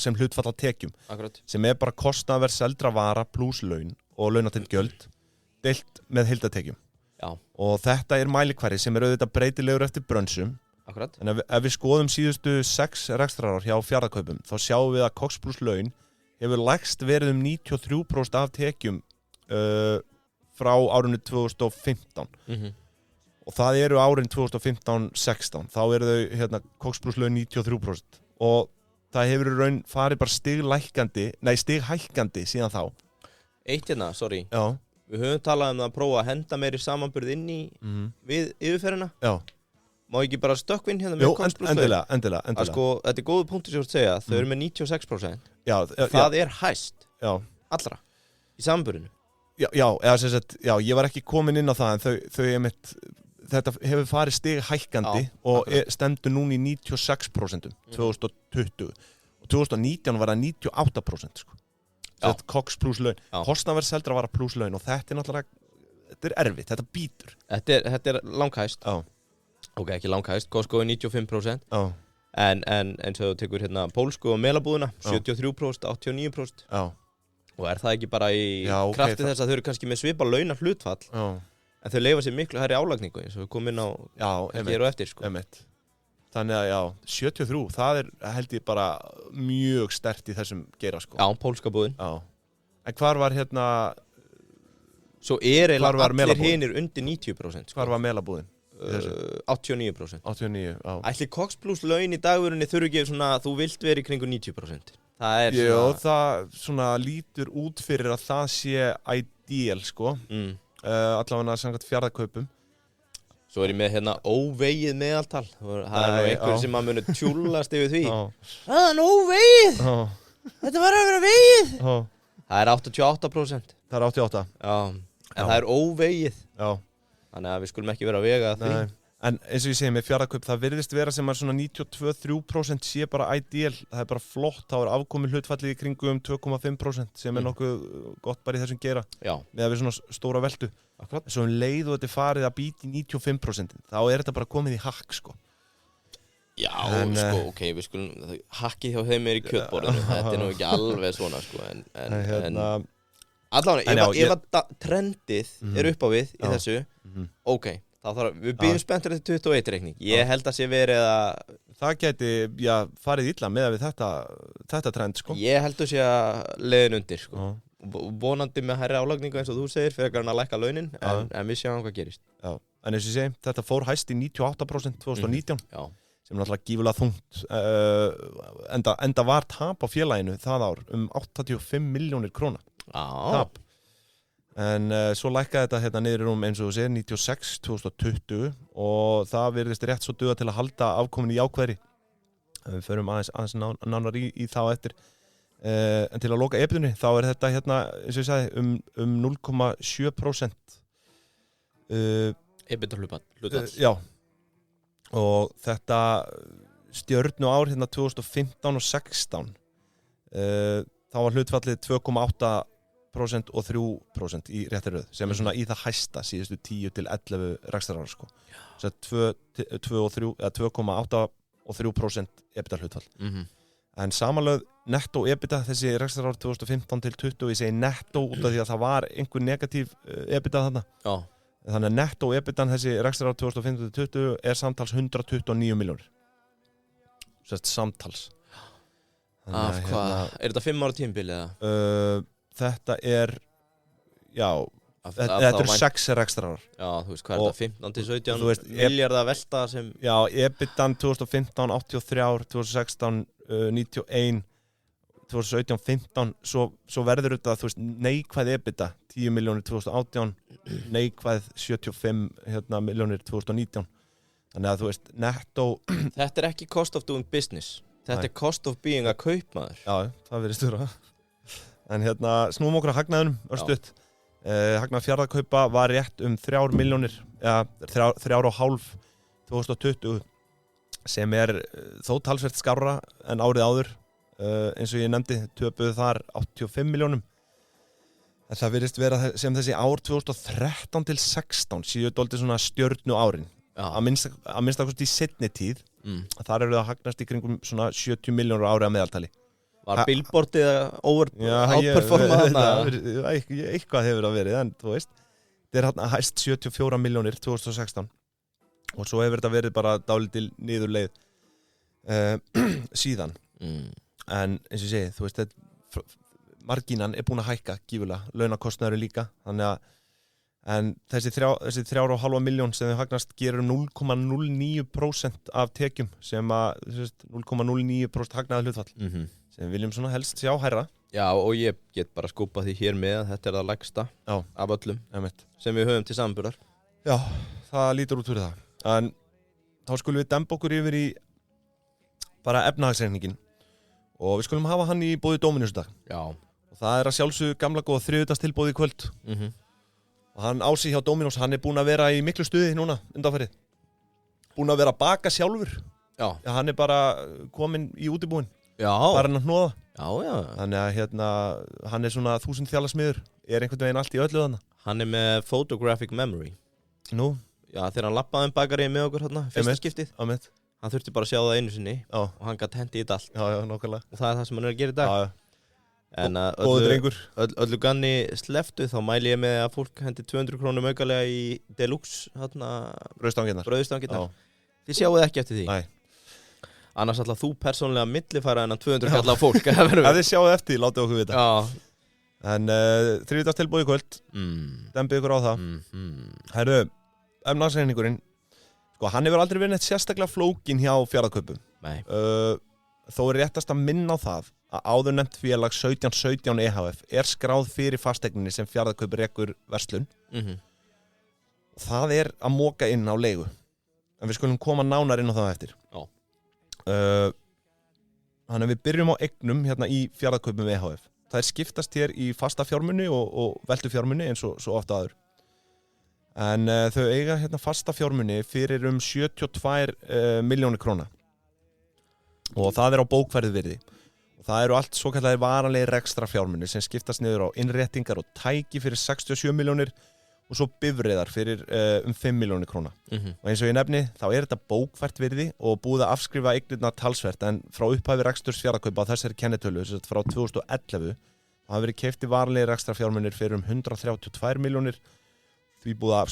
sem hlutfall af tekjum. Akkurat. Sem er bara kostnaðarverð seldra vara pluss laun og launatengd gjöld, deilt með heildartekjum. Og þetta er mælikvarði sem er auðvitað breytilegur eftir brönsum. Akkurat. En ef við skoðum síðustu 6 rekstrarár hjá Fjarðarkaupum, þá sjáum við að COGS pluss laun hefur lægst verið 93% af tekjum frá árinu 2015. Og það eru árin 2015-16, þá eru þau hérna, COGS pluss laun 93%. Og það hefur í raun farið bara stighækkandi síðan þá. Eitt hérna, sorry. Já. Við höfum talað að prófa að henda meiri samanburð inn í við yfirferðina. Já. Má ekki bara stökkvinn hérna með COGS pluss laun? Endilega. Að sko, þetta er góðu punktur sem þú ert að segja, þau eru með 96%. Já. Það er hæst. Já. Allra. í samanburðinu. Já, ég var ekki komin inn á það, en þau einmitt, þetta hefur farið stig hækkandi og stendur núna í 96% 2020 og 2019 var það 98% sko. Þetta Cox pluss laun. Kostnaðarverðseldra var að pluss laun og þetta er náttúrulega, þetta er erfitt, þetta bítur. Þetta er langhæst. Ok, ekki langhæst, Costco er 95%. En eins og þú tekur hérna Pólsku og Melabúðina, 73%, 89%. Og er það ekki bara í krafti þess að þau eru kannski með svipa launa hlutfall, en þau leyfa sér miklu hærri álagningu eins og við komum inn á hér og eftir sko. Þannig að 73, það er held ég bara mjög sterkt í þessum geira sko. Já, pólska búðin. En hvar var hérna... Svo er allir hinir undir 90% sko. Hvar var Melabúðin? 89%. 89, já. Ætli Cox plus laun í dagvörunni þurfi ekki svona, þú vilt vera í kringu 90%. Það er svona... Jó, það svona lítur út fyrir að það sé ideal sko. Allavega samkvæmt fjarðakaupum. Svo er ég með hérna óvegið meðaltal. Það er nú einhver sem að muni tjúllast yfir því. Það er óvegið! Þetta var að vera vegið! Það er 88%. Það er 88? Já, en það er óvegið. Já. Þannig að við skulum ekki vera að vega því. Nei. En eins og ég segi með fjarðakaup, það virðist vera sem að svona 92-3% sé bara ideal. Það er bara flott, þá er afkomin hlutfallið í kringum 2,5% sem er nokkuð gott bara í þessum geira. Já. Með að við svona stóra veldu. Akkurat. Svo leið og þetta er farið að býta í 95%, þá er þetta bara komið í hakk sko. Já, sko, ok, við skulum, hakkið hjá þeim er í kjötborðinu, þetta er nú ekki alveg svona sko, en allavega, ef að trendið er upp á við í þessu, ok. Við býðum spenntur eftir 21 reikning. Ég held að sé verið að... Það gæti, farið illa með við þetta trend, sko. Ég held að sé að leiðin undir, sko. Vonandi með hærri álagningu eins og þú segir, fyrir að lækka launin, en við sjáum hvað gerist. Já, en eins og ég segi, þetta fór hæst í 98% 2019, sem er náttúrulega gífurlega þungt. Enda var tap á félaginu það ár 85 milljónir króna. Tap. En svo lækkaði þetta hérna niður eins og þú segir 96 2020 og það virðist rétt svo duga til að halda afkominni jákvæðri. Við förum aðeins nánar í þá eftir. En til að loka EBITDA þá er þetta hérna, eins og ég sagði, 0,7%. EBITDA hlutfall. Já. Og þetta stjörnu ár hérna 2015 og 16. Þá var hlutfallið 2,8% og 3% í réttri röð sem er svona í það hæsta síðustu 10 til 11 rekstrarára sko. Svo 2,8 og 3% EBITDA hlutfall. En samanlögð netto EBITDA þessi rekstrarára 2015 til 20, ég segi netto út af því að það var einhver negatív EBITDA þarna. Já. Þannig að netto EBITDA þessi rekstrarára 2015 til 20 er samtals 129 milljónir. Sérst samtals. Af hvað? Er þetta 5 ára tímabil eða? Þetta er, þetta er 6 rekstrarar. Já, þú veist, hvað er þetta, 15 til 17 milljarða velta sem... Já, EBITDAn 2015, 83, 2016, 91, 2017, 15, svo verður þetta, þú veist, neikvæð EBITDA, 10 milljónir 2018, neikvæð 75 milljónir 2019. Þannig að, þú veist, netto... Þetta er ekki cost of doing business, þetta er cost of being a kaupmaður. Já, það verður stjóra. En snúum okkur að hagnaðunum, örstutt. Hagnað fjarðakaupa var rétt 3 milljónir, 3,5 2020, sem er þó talsvert skárra en árið áður. Eins og ég nefndi, töpuðu þar 85 milljónum. En það virðist vera sem þessi ár 2013 til 16 séu dálítið svona stjörnu árin. Að minnsta kosti í seinni tíð. Þar eru það hagnast í kringum svona 70 milljónur ári að meðaltali. Var billboardið outperformað þarna? Eitthvað hefur það verið, en þú veist, þetta er hérna hæst 74 milljónir 2016 og svo hefur þetta verið bara dálítil niðurleið síðan. En eins og ég segi, þú veist, margínan er búin að hækka gífulega, launakostnaður líka, þannig að en þessi 3,5 miljón sem þau hagnast gerur 0,09% af tekjum sem að 0,09% hagnaði hlutfall. Sem við viljum svona helst sjá hærra. Já, og ég get bara skúpað því hér með að þetta er það lægsta af öllum sem við höfum til samanburðar. Já, það lítur út fyrir það. En þá skulum við demba okkur yfir í bara efnahagsreikningin og við skulum hafa hann í boði Dominus í dag. Já. og það að sjálfsögðu gamla góða þriðjudagstilboð í kvöld og hann á sig hjá Dominos, hann búinn að vera í miklu stuði núna undanfarið, búinn að vera að baka sjálfur. Já, hann bara kominn í útibúin, bara hann að hnoða. Já. Þannig að hann svona 1000 þjálasmiður, einhvern veginn allt í öllu þarna. Hann með photographic memory. Nú? Já, þegar hann lappaði bakarið með okkur hérna, fyrsta skiptið. Hann þurfti bara að sjá það einu sinni og hann gæti hendi í þetta allt. Já, nákvæmlega. Og það það sem hann að gera í dag. Já. En öllu ganni sleftu, þá mæli ég með að fólk hendi 200 krónum aukalega í Deluxe brauðstangirnar. Þið sjáuð ekki eftir því. Nei. Annars ætla þú persónlega millifæra en 200 kalla fólk. Ef þið sjáuð eftir, látið okkur vita. Já. En þriðjudagstilboð í kvöld, dembið ykkur á það. Herru, efnahagsreikningurinn, sko, hann hefur aldrei verið neitt sérstaklega flókin hjá Fjarðarkaupum. Nei. Þó réttast að minna á það að áður nefnt félag 1717 EHF skráð fyrir fasteigninni sem Fjarðarkaup rekur verslun. Það að moka inn á leigu. En við skulum koma nánar inn á það eftir. Þannig að við byrjum á eignum hérna í Fjarðarkaupum EHF. Það skiptast hér í fasta fjármuni og veltu fjármuni eins og svo ofta aður. En þau eiga hérna fasta fjármuni fyrir 72 milljónir króna. Og það á bókfærðu virði. Og það eru allt svokallaðir varanlegir rekstrar fjármunir sem skiptast niður á innréttingar og tæki fyrir 67 milljónir og svo bifreiðar fyrir 5 milljónir króna. Og eins og ég nefni, þá þetta bókfært virði og búið að afskrifa eignirnar talsvert, en frá upphafi reksturs Fjarðarkaupa á þessari kennitölu, frá 2011, hafa verið keyptir varanlegir rekstrar fjármunir fyrir 132 milljónir, því búið að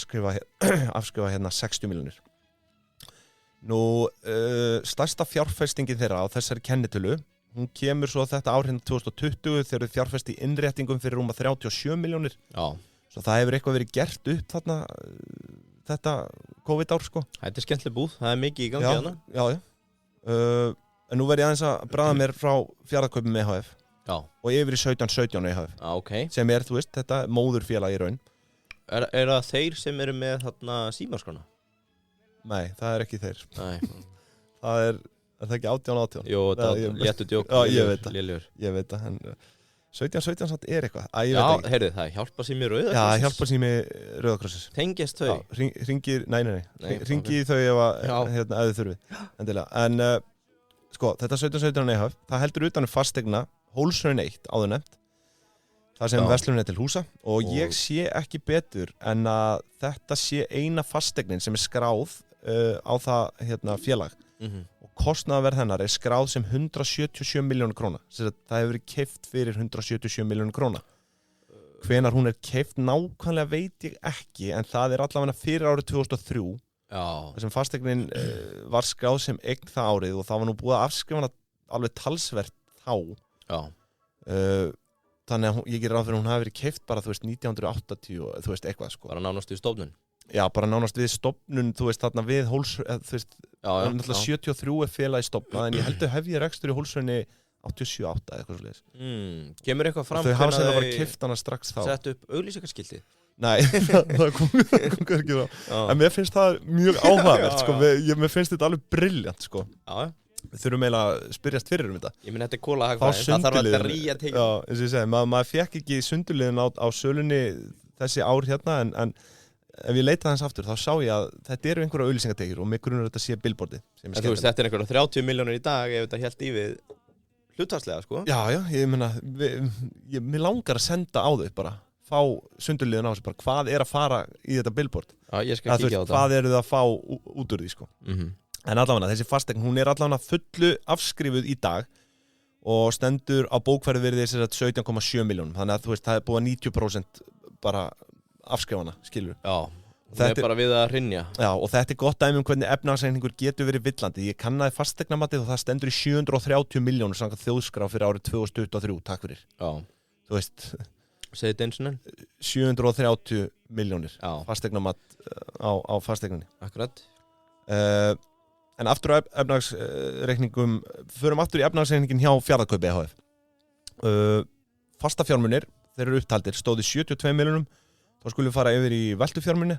afskrifa hérna 60 milljónir. Nú, stærsta fjárfestingin þeirra á þessari kennitölu, hún kemur svo þetta ár hérna 2020 þegar við fjárfesti innréttingum fyrir rúma 37 milljónir. Já. Svo það hefur eitthvað verið gert upp þarna þetta COVID-ár, sko. Þetta skemmtileg búð, það mikið í gangi hana. Já. En nú verð ég aðeins að bræða mér frá Fjarðarkaupum EHF. Já. Og yfir í 1717 EHF. Okay. Sem þú veist, þetta móðurfélag í raun. Er það þeir sem eru með þarna símaskrána? Nei, það ekki þeir. Nei. það það ekki 18? Jú, léttu djók. Já, ég veit það. En 1717 samt eitthvað. Já, heyrðu, það hjálpa sími Rauða Krossins. Já, hjálpa sími Rauða Krossins. Tengjast þau? Já, ringir, nei. Ringið þau ef þið þurfið. Endilega. En sko, þetta 1717 EHF, það heldur utan fasteigna Hólshraun 1 áður nefnt. Það sem verslunin til húsa og ég sé ekki betur en að þetta sé eina fasteignin sem skráð á það félag og kostnaðarverð hennar skráð sem 177 milljónir króna. Það hefur verið keypt fyrir 177 milljónir króna. Hvenær hún keypt nákvæmlega veit ég ekki, en það allavega fyrir árið 2003. Já. Það sem fasteignin var skráð sem eign það árið og það var nú búið að afskrifa hana alveg talsvert þá. Já. Þannig að ég gerir ráð fyrir að hún hafi verið keypt bara, 1980 og eitthvað, sko. Bara nánast við stofnun? Já, bara nánast við stofnun, þarna við náttúrulega 73 félagi stofnað, en ég heldur hef ég rekstur í Hólshrauni 87-8 eitthvað svo leiðis. Kemur eitthvað fram þau hafa bara keypt hana strax þá. Sett upp auglýsingaskiltið? Nei, það kom ekki þá. En mér finnst það mjög áhugavert, sko. Mér finnst þetta alveg brilljant, sko. Já. Við þurfum eiginlega að spyrjast fyrir þetta. Ég minn, þetta kólahagfræðin, það þarf að ríja til. Já, eins og ég segi, maður fekk ekki sundurliðin á sölunni þessi ár hérna, en ef ég leita þess aftur, þá sá ég að þetta eru einhverja auglýsingatekjur og mig grunar þetta sé billboardi. En þú veist, þetta einhverja 30 milljónir í dag ef þetta hélt í við hlutfallslega, sko? Já, ég meina, mér langar að senda á þau bara, fá sundurliðin á þessu, bara hvað að fara í þetta billboard? Já, ég skal kíkja á þetta. Hvað þau að fá út úr því, sko? En allavega, þessi fasteign, hún allavega fullu afskrifuð í dag og stendur á bókfærðu virði 17,7 milljónum. Þannig að það búið að 90% bara afskrifana, skilur. Já, þetta bara við að hrynja. Já, og þetta gott dæmi hvernig efnahagsreikningur getur verið villandi. Ég kannaði fasteignamatið og það stendur í 730 milljónur samkvæmt þjóðskrá fyrir árið 2023, takk fyrir. Já. Þú veist. Segðu þetta eins og enn? 730 milljónir fasteignamat á fasteigninni. Akkurat. En aftur á efnahagsreikningum, förum aftur í efnahagsreikningin hjá Fjarðarkaup EHF. Fasta fjármunir, þeir eru upptaldir, stóði 72 milljónum, þá skulum við fara yfir í veltu fjármuni,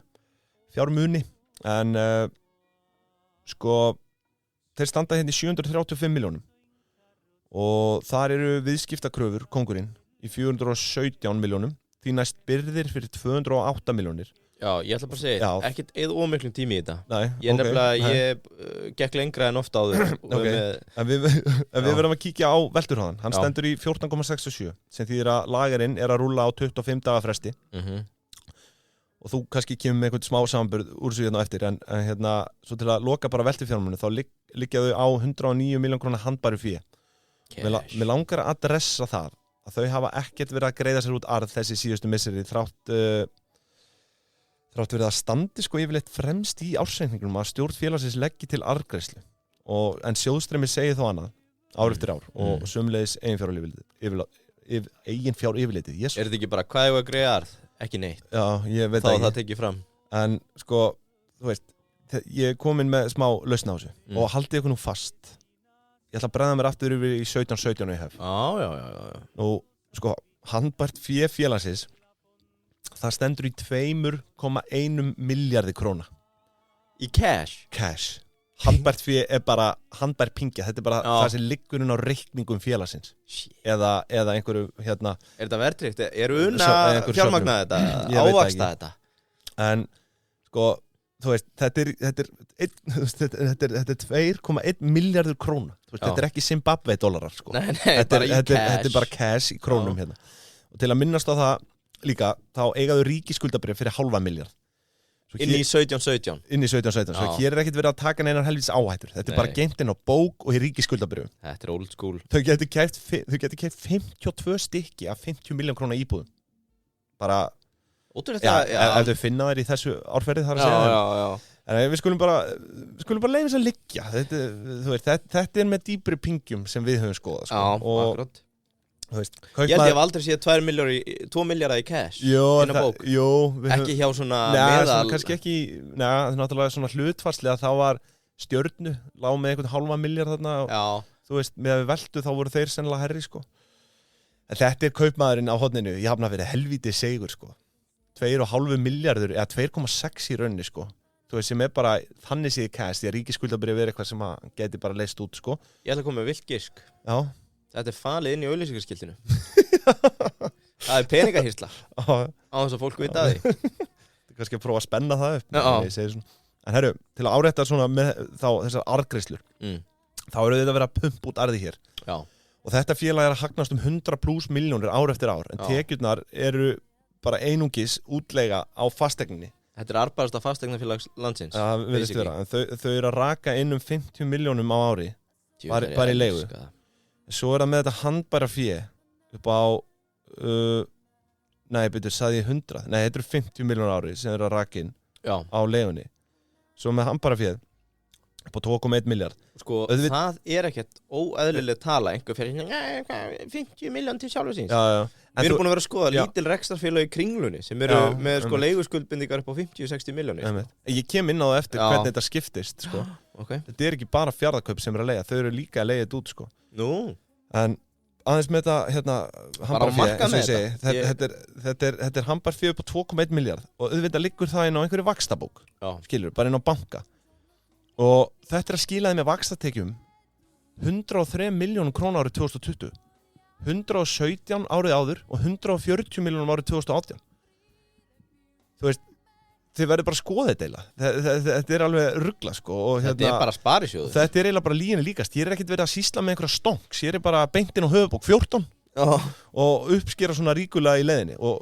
en sko, þeir standa hérna í 735 milljónum og þar eru viðskiptakröfur, kóngurinn, í 417 milljónum, því næst Byrðir fyrir 208 milljónir. Já, ég ætla bara að segja, ekkert eða ómiklum tími í þetta. Nei, ég gekk lengra en ofta áður. En við verðum að kíkja á velturhraðan. Hann stendur í 14,67 sem þýðir að lagerinn er að rúlla á 25 daga fresti. Og þú kannski kemur með einhvern smá samanburð úr þessu hérna eftir, en hérna, svo til að loka bara veltufjármunni, þá liggja þau á 109 milljón króna handbæru fé. Mér langar að adressa það, að þau hafa ekkert verið að greiða sér út arð þessi síðustu misseri, þrátt verið að standi sko yfirleitt fremst í ársreikningunum að stjórn félagsins leggi til arðgreiðslu. En sjóðstreymi segir þó annað ár eftir ár og sömuleiðis eigin fjár yfirleitið. Er þetta ekki bara hvað er að greiða arð? Ekki neitt. Já, ég veit ekki. Þá það tekið fram. En sko, þú veist, ég er komin með smá lausn á þessu og haldið ykkur nú fast. Ég ætla að bregða mér aftur yfir í 17 og ég hef. Já. Og sko, handbært fé félagsins, það stendur í 2,1 milljarði króna. Í cash? Cash. Handbært fé er bara handbær pingja. Þetta er bara það sem liggur inn á reikningum félagsins. Eða einhverju, hérna... Er þetta verðtryggt? Er unna fjármagnað þetta? Ávaksta þetta? En, sko, þú veist, þetta er 2,1 milljarður króna. Þetta er ekki Zimbabwe-dollarar, sko. Nei, bara í cash. Þetta er bara cash í krónum hérna. Og til að minnast á það líka, þá eigaðu ríkisskuldabréf fyrir 0,5 milljarð. Inn í 17. Inn í 17. Svo hér er ekkert verið að taka neinar helvítis áhættur. Þetta er bara geymt inn á bók og í ríkisskuldabréfum. Þetta er old school. Þau geti keypt 52 stykki af 50 milljón króna íbúðum. Bara... Ef þau finna þær í þessu árferði þar að segja. Já. En við skulum bara leyfa þess að liggja. Þetta er með dýpri pingjum sem við höfum skoðað. Já, akkurat. Ég held ég hef aldrei séð 2 milljarða í cash inn á bók. Ekki hjá svona meðal. Kannski ekki, það er náttúrulega svona hlutfarslega. Það var Stjörnu, lág með einhvern 0,5 milljarð þarna. Þú veist, með að við veltu þá voru þeir sennilega herri, sko. En þetta er kaupmaðurinn á horninu. Ég hafna verið helvítið segur, sko. 2,5 milljarður, eða 2,6 í rauninni, sko. Þú veist, sem er bara þannig séð cash, því að ríkisskuldabréf er eitthvað sem að geti bara leyst út, sko. Ég ætla að koma með vilt gisk. Já. Þetta er falið inn í auglýsingaskiltinu. Það er peningahýrsla. Á þess að fólk vita því. Það er kannski að prófa að spenna það upp. En herru, til að árétta svona með þá þessar arðgreiðslur, þá eru þetta að vera að pumpa út arði hér. Já. Og þetta félag er að hagnast 100+ milljónir ár eftir ár. En tekjurnar eru bara einungis útleiga á fastegninni. Þetta er arðbærasta fasteignafélag landsins. Já, það virðist vera. En þau eru að raka inn 50 milljónum á ári. Bara í leigu. Svo er það með þetta handbæra fé upp á sagði ég 100. Nei, þetta eru 50 milljónar ári sem eru að raka inn á leigunni. Svo með handbæra féð upp á 2,1 milljarð. Sko, það er ekkert óeðlileg tala. Einhver fyrir 50 milljón til sjálfur síns. Já. Við erum búin að vera að skoða lítil rekstrarfélög í Kringlunni sem eru með sko leiguskuldbindingar upp á 50-60 milljónir. Ég kem inn á það eftir hvernig þetta skiptist, sko. Þetta er ekki bara Fjarðarkaup sem er að leigja, þau eru líka að leigja þetta út, sko. Nú. En aðeins með þetta, hérna, handbærfé, eins og ég segi, þetta er handbærfé upp á 2,1 milljarð og auðvitað liggur það inn á einhverju vaxtabók, skilur, bara inn á banka. Og þetta er að skilaði með vaxtatekjum 103 milljónum króna árið 2020, 117 árið áður og 140 milljónum árið 2018. Þú veist, þið verður bara að skoða þetta eiginlega. Þetta er alveg rugla, sko. Og þetta er bara sparisjóður. Þetta er eiginlega bara líginni líkast. Ég er ekkert verið að sýsla með einhverja stonks. Ég er bara beintinn á höfubók 14 og uppskera svona ríkulega í leiðinni. Og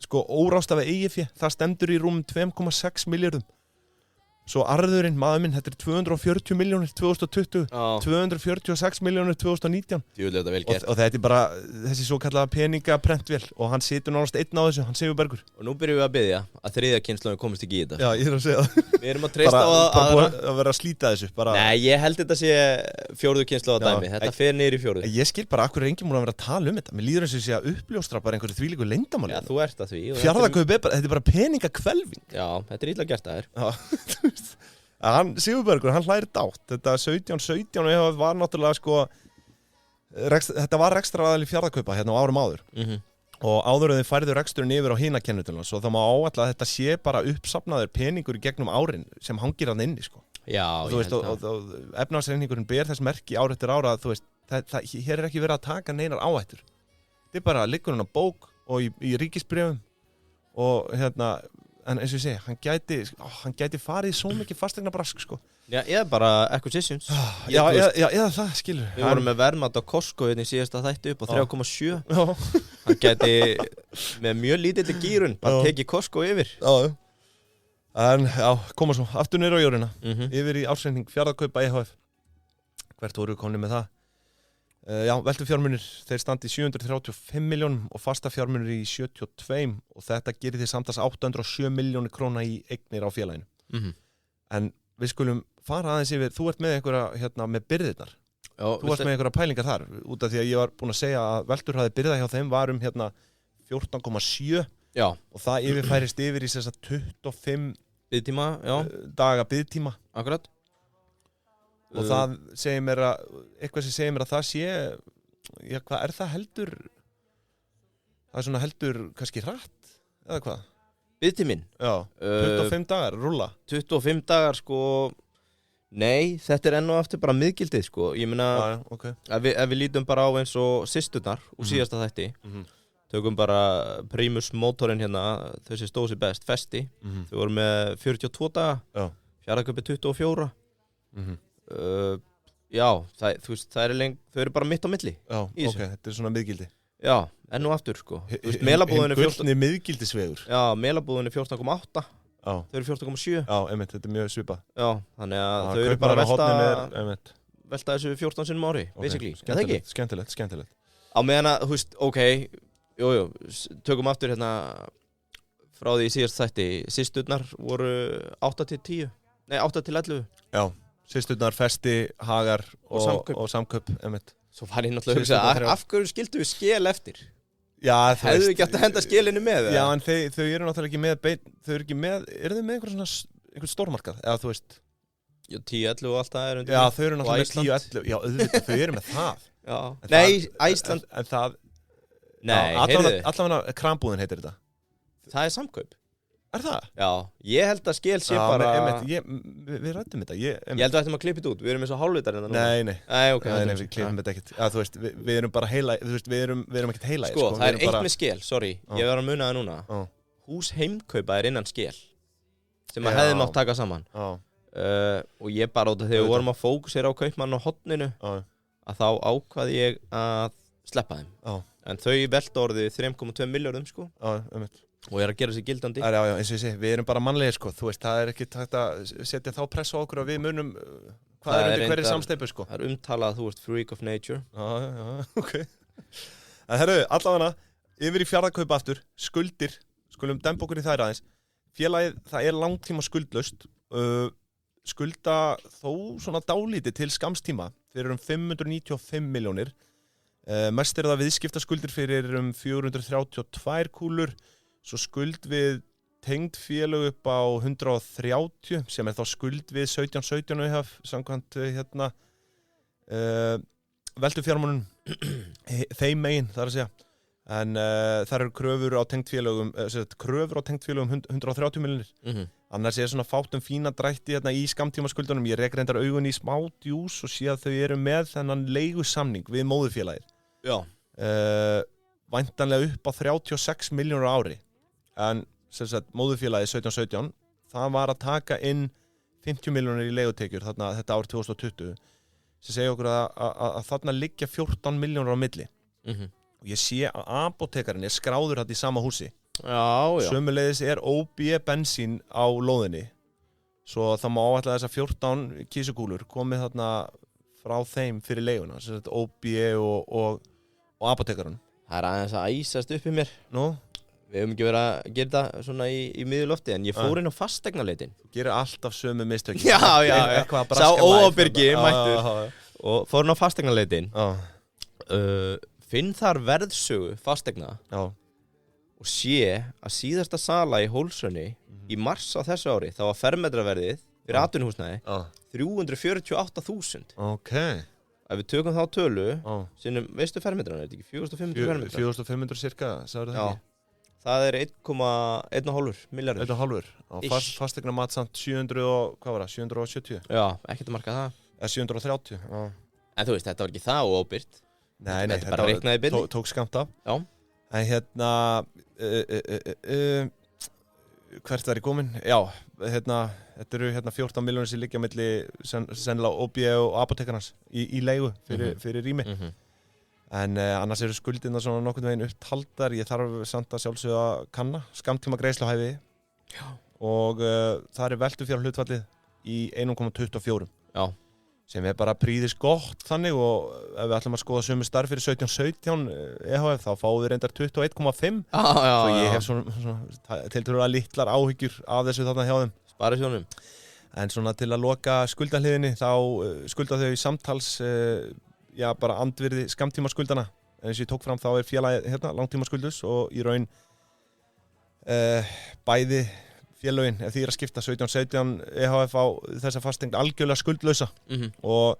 sko, óráðstafað eigið fé, það stendur í rúmum 2,6 milljörðum. Svo arðurinn, maður minn, þetta er 240 milljónir 2020, 246 milljónir 2019. Þetta vel gert. Og þetta er bara þessi svo kallaða peningaprentvél og hann situr nánast einn á þessu, hann Sigurbergur. Og nú byrjum við að biðja að þriðja kynslóðin komist ekki í þetta. Já, ég er að segja það. Við erum að treysta á að vera að slíta þessu. Nei, ég held þetta sé fjórðu kynslóða dæmi. Þetta fer niður í fjórðu. Ég skil bara akkur enginn múin að vera að tala um þetta. Mér líður eins og sé að uppljóstra bara einhverju þvílíku leyndamáli. Já, þú ert að því. Fjarðarkaup þetta er bara peningahvelfing. Já, þetta er illa gert að þér. Sigurbergur, hann hlæri dátt. Þetta 17 var náttúrulega sko þetta var rekstraraðili Fjarðarkaupa hérna á árum áður. Og áður en þið færðu reksturinn yfir á hina kennitöluna, svo það má áætla að þetta sé bara uppsafnaður peningur í gegnum árin sem hangir hann inni, sko. Já, og, ég held það. Og efnahagsreikningurinn ber þess merki ár eftir ára að þú veist, hér er ekki verið að taka neinar áhættur. þetta bara liggur hann á bók og í ríkisbréfum og en eins og ég segi, hann gæti farið svo mikið fasteignabrask, sko. Já, eða bara acquisitions. Já, eða það, skilur. Við vorum með verðmat á Costco í síðasta þætti upp á 3,7. Hann gæti með mjög lítilli gírun bara tekið Costco yfir. Já. En, koma svo, aftur niður á jörðina. Yfir í ársreikning Fjarðarkaupa EHF. Hvert voru komni með það? Veltufjármunir, þeir standi í 735 miljónum og fasta fjármunir í 72 og þetta gerir því samtals 807 miljónir króna í eignir á félaginu. En við skulum fara aðeins yfir, þú ert með einhverja með byrðirnar. Þú varst með einhverja pælingar þar, út af því að ég var búinn að segja að veltur hafði byrða hjá þeim var 14,7 og það yfirfærist yfir í þess að 25 biðtíma, daga biðtíma. Akkurat. Og það segir mér eitthvað sem segir mér að það sé, hvað er það heldur? Það er svona heldur kannski hratt, eða hvað? Biðtíminn? Já, 25 dagar, rúlla. 25 dagar, sko, nei, þetta er enn og aftur bara miðgildið, sko. Ég meina, ef við lítum bara á eins og systurnar úr síðasta þætti, tökum bara Primus mótorinn þau sem stóð sér best, Festi, þau voru með 42 daga, Fjarðarkaupi 24. Það eru bara mitt á milli. Þetta er svona miðgildi. Já, enn og aftur, sko. Melabúðin gullni miðgildisvegur. Já, Melabúðin 14,8. Þau eru 14,7. Já, einmitt, þetta er mjög svipað. Já, þannig að þau eru bara að velta þessu 14 sinnum ári, basically. Skemmtilegt. Á meðan að, tökum aftur frá því síðast þætti, systurnar voru 8-10. Nei, 8-11. Já. Systurnar, Festi, Hagar og Samkaup, einmitt. Svo var ég náttúrulega að hugsa, af hverju skildu við skel eftir? Já, hefðu við ekki átt að henda skelinu með? Já, en þau eru náttúrulega ekki með þau eru ekki með, eru þau með einhvern stórmarkað? Eða þú veist? Já, 10-11 og allt það er undir. Já, þau eru náttúrulega með 10-11, já, auðvitað, þau eru með það. Já, nei, Æsland. En það, nei, heyrðu. Allavega Krambúðin heitir þetta. Það er Samkaup. Er það? Já, ég held að skel sé bara... Við rættum þetta. Ég held að við ættum að klippa þetta út. Við erum eins og hálfvitar núna. Nei. Nei, við klippum þetta ekkert. Þú veist, við erum bara heila... Þú veist, við erum ekkert heila. Sko, það er eitt með skel, sorry. Ég var að muna það núna. Hús Heimkaupa er innan skel. Sem að hefði mátt taka saman. Og ég bara út af því við vorum að fókusera á Kaupmann og Horninu að þá ákvað ég að sleppa þeim. En þau velta orðið 3,2 milljörðum, sko. Og ég að gera sér gildandi. Já, eins og ég segi, við erum bara mannlegir, sko. Þú veist, það er ekki hægt að setja þá press á okkur að við munum hvað er undir hverju samsteypu, sko. Það er umtalað að þú ert freak of nature. Já, ok. En herru, allavega, yfir í Fjarðarkaupa aftur, skuldir, skulum dempa okkur í þær aðeins. Félagið, það er langtíma skuldlaust. Skulda þó svona dálítið til skamstíma. Þeir eru 595 milljónir. Mest er það viðskiptaskuldir fyrir 432 kúlur. Svo skuld við tengd félög upp á 130 sem er þá skuld við 17 við haf samkvæmt veltufjármunum þeim megin þar að segja en þar eru kröfur á tengd félögum 130 miljonir annars er svona fátt fína drætti í skammtíma skuldunum ég rek reyndar augun í smá djús og sé að þau eru með þennan leigusamning við móðurfélagið væntanlega upp á 36 miljónur á ári en móðurfélagið 17 það var að taka inn 50 miljónir í leigutekjur þarna þetta ár 2020 sem segja okkur að þarna liggja 14 miljónir á milli og ég sé að apótekarinn er skráður þetta í sama húsi sömuleiðis er OB bensín á lóðinni svo það má ætla þess að 14 kísukúlur komið þarna frá þeim fyrir leiguna OB og apótekarinn Það er aðeins að æsast upp í mér Nú? Við höfum ekki verið að gera það svona í miðju lofti en ég fór inn á fasteignaleitin Þú gerir alltaf sömu mistökin Já, sá óábyrgi mættur og fór inn á fasteignaleitin finn þar verðsögu fasteigna og sé að síðasta sala í Hólsrönni í mars á þessu ári þá var fermetraverðið fyrir atvinnuhúsnæði 348.000 Ok Ef við tökum þá tölu sinnum, veistu fermetran, er þetta ekki 4.500 fermetrar? 4.500 cirka, sagður það ekki? Það er 1,5 milljarður 1,5 fasteigna mat samt 700 og, hvað var það, 770? Já, ekkert að marka það 730, En þú veist, þetta var ekki það óábyrgt Nei, þetta bara reiknaði byrni. Tók skammt af. Já. En hérna, hvert var ég komin? Já, þetta eru 14 milljónir sem liggja milli sennilega OB og apotekarans í leigu fyrir rými. En annars eru skuldina svona nokkurn veginn upptaldar. Ég þarf samt að sjálfsögðu að kanna skammtíma greiðsluhæfi. Já. Og það er veltufjárhlutfallið í 1,24. Já. Sem bara príðis gott þannig og ef við ætlum að skoða sömu starf fyrir 17 EHF þá fáum við reyndar 21,5 svo ég hef svona tiltölulega litlar áhyggjur af þessu þarna hjá þeim Sparisjónum. En svona til að loka skuldahliðinni þá skulda þau samtals bara andvirði skammtíma skuldana en eins og ég tók fram þá er félagið langtíma skuldus og í raun bæði félögin, ef því að skipta 17 EHF á þessa fasteign algjörlega skuldlausa og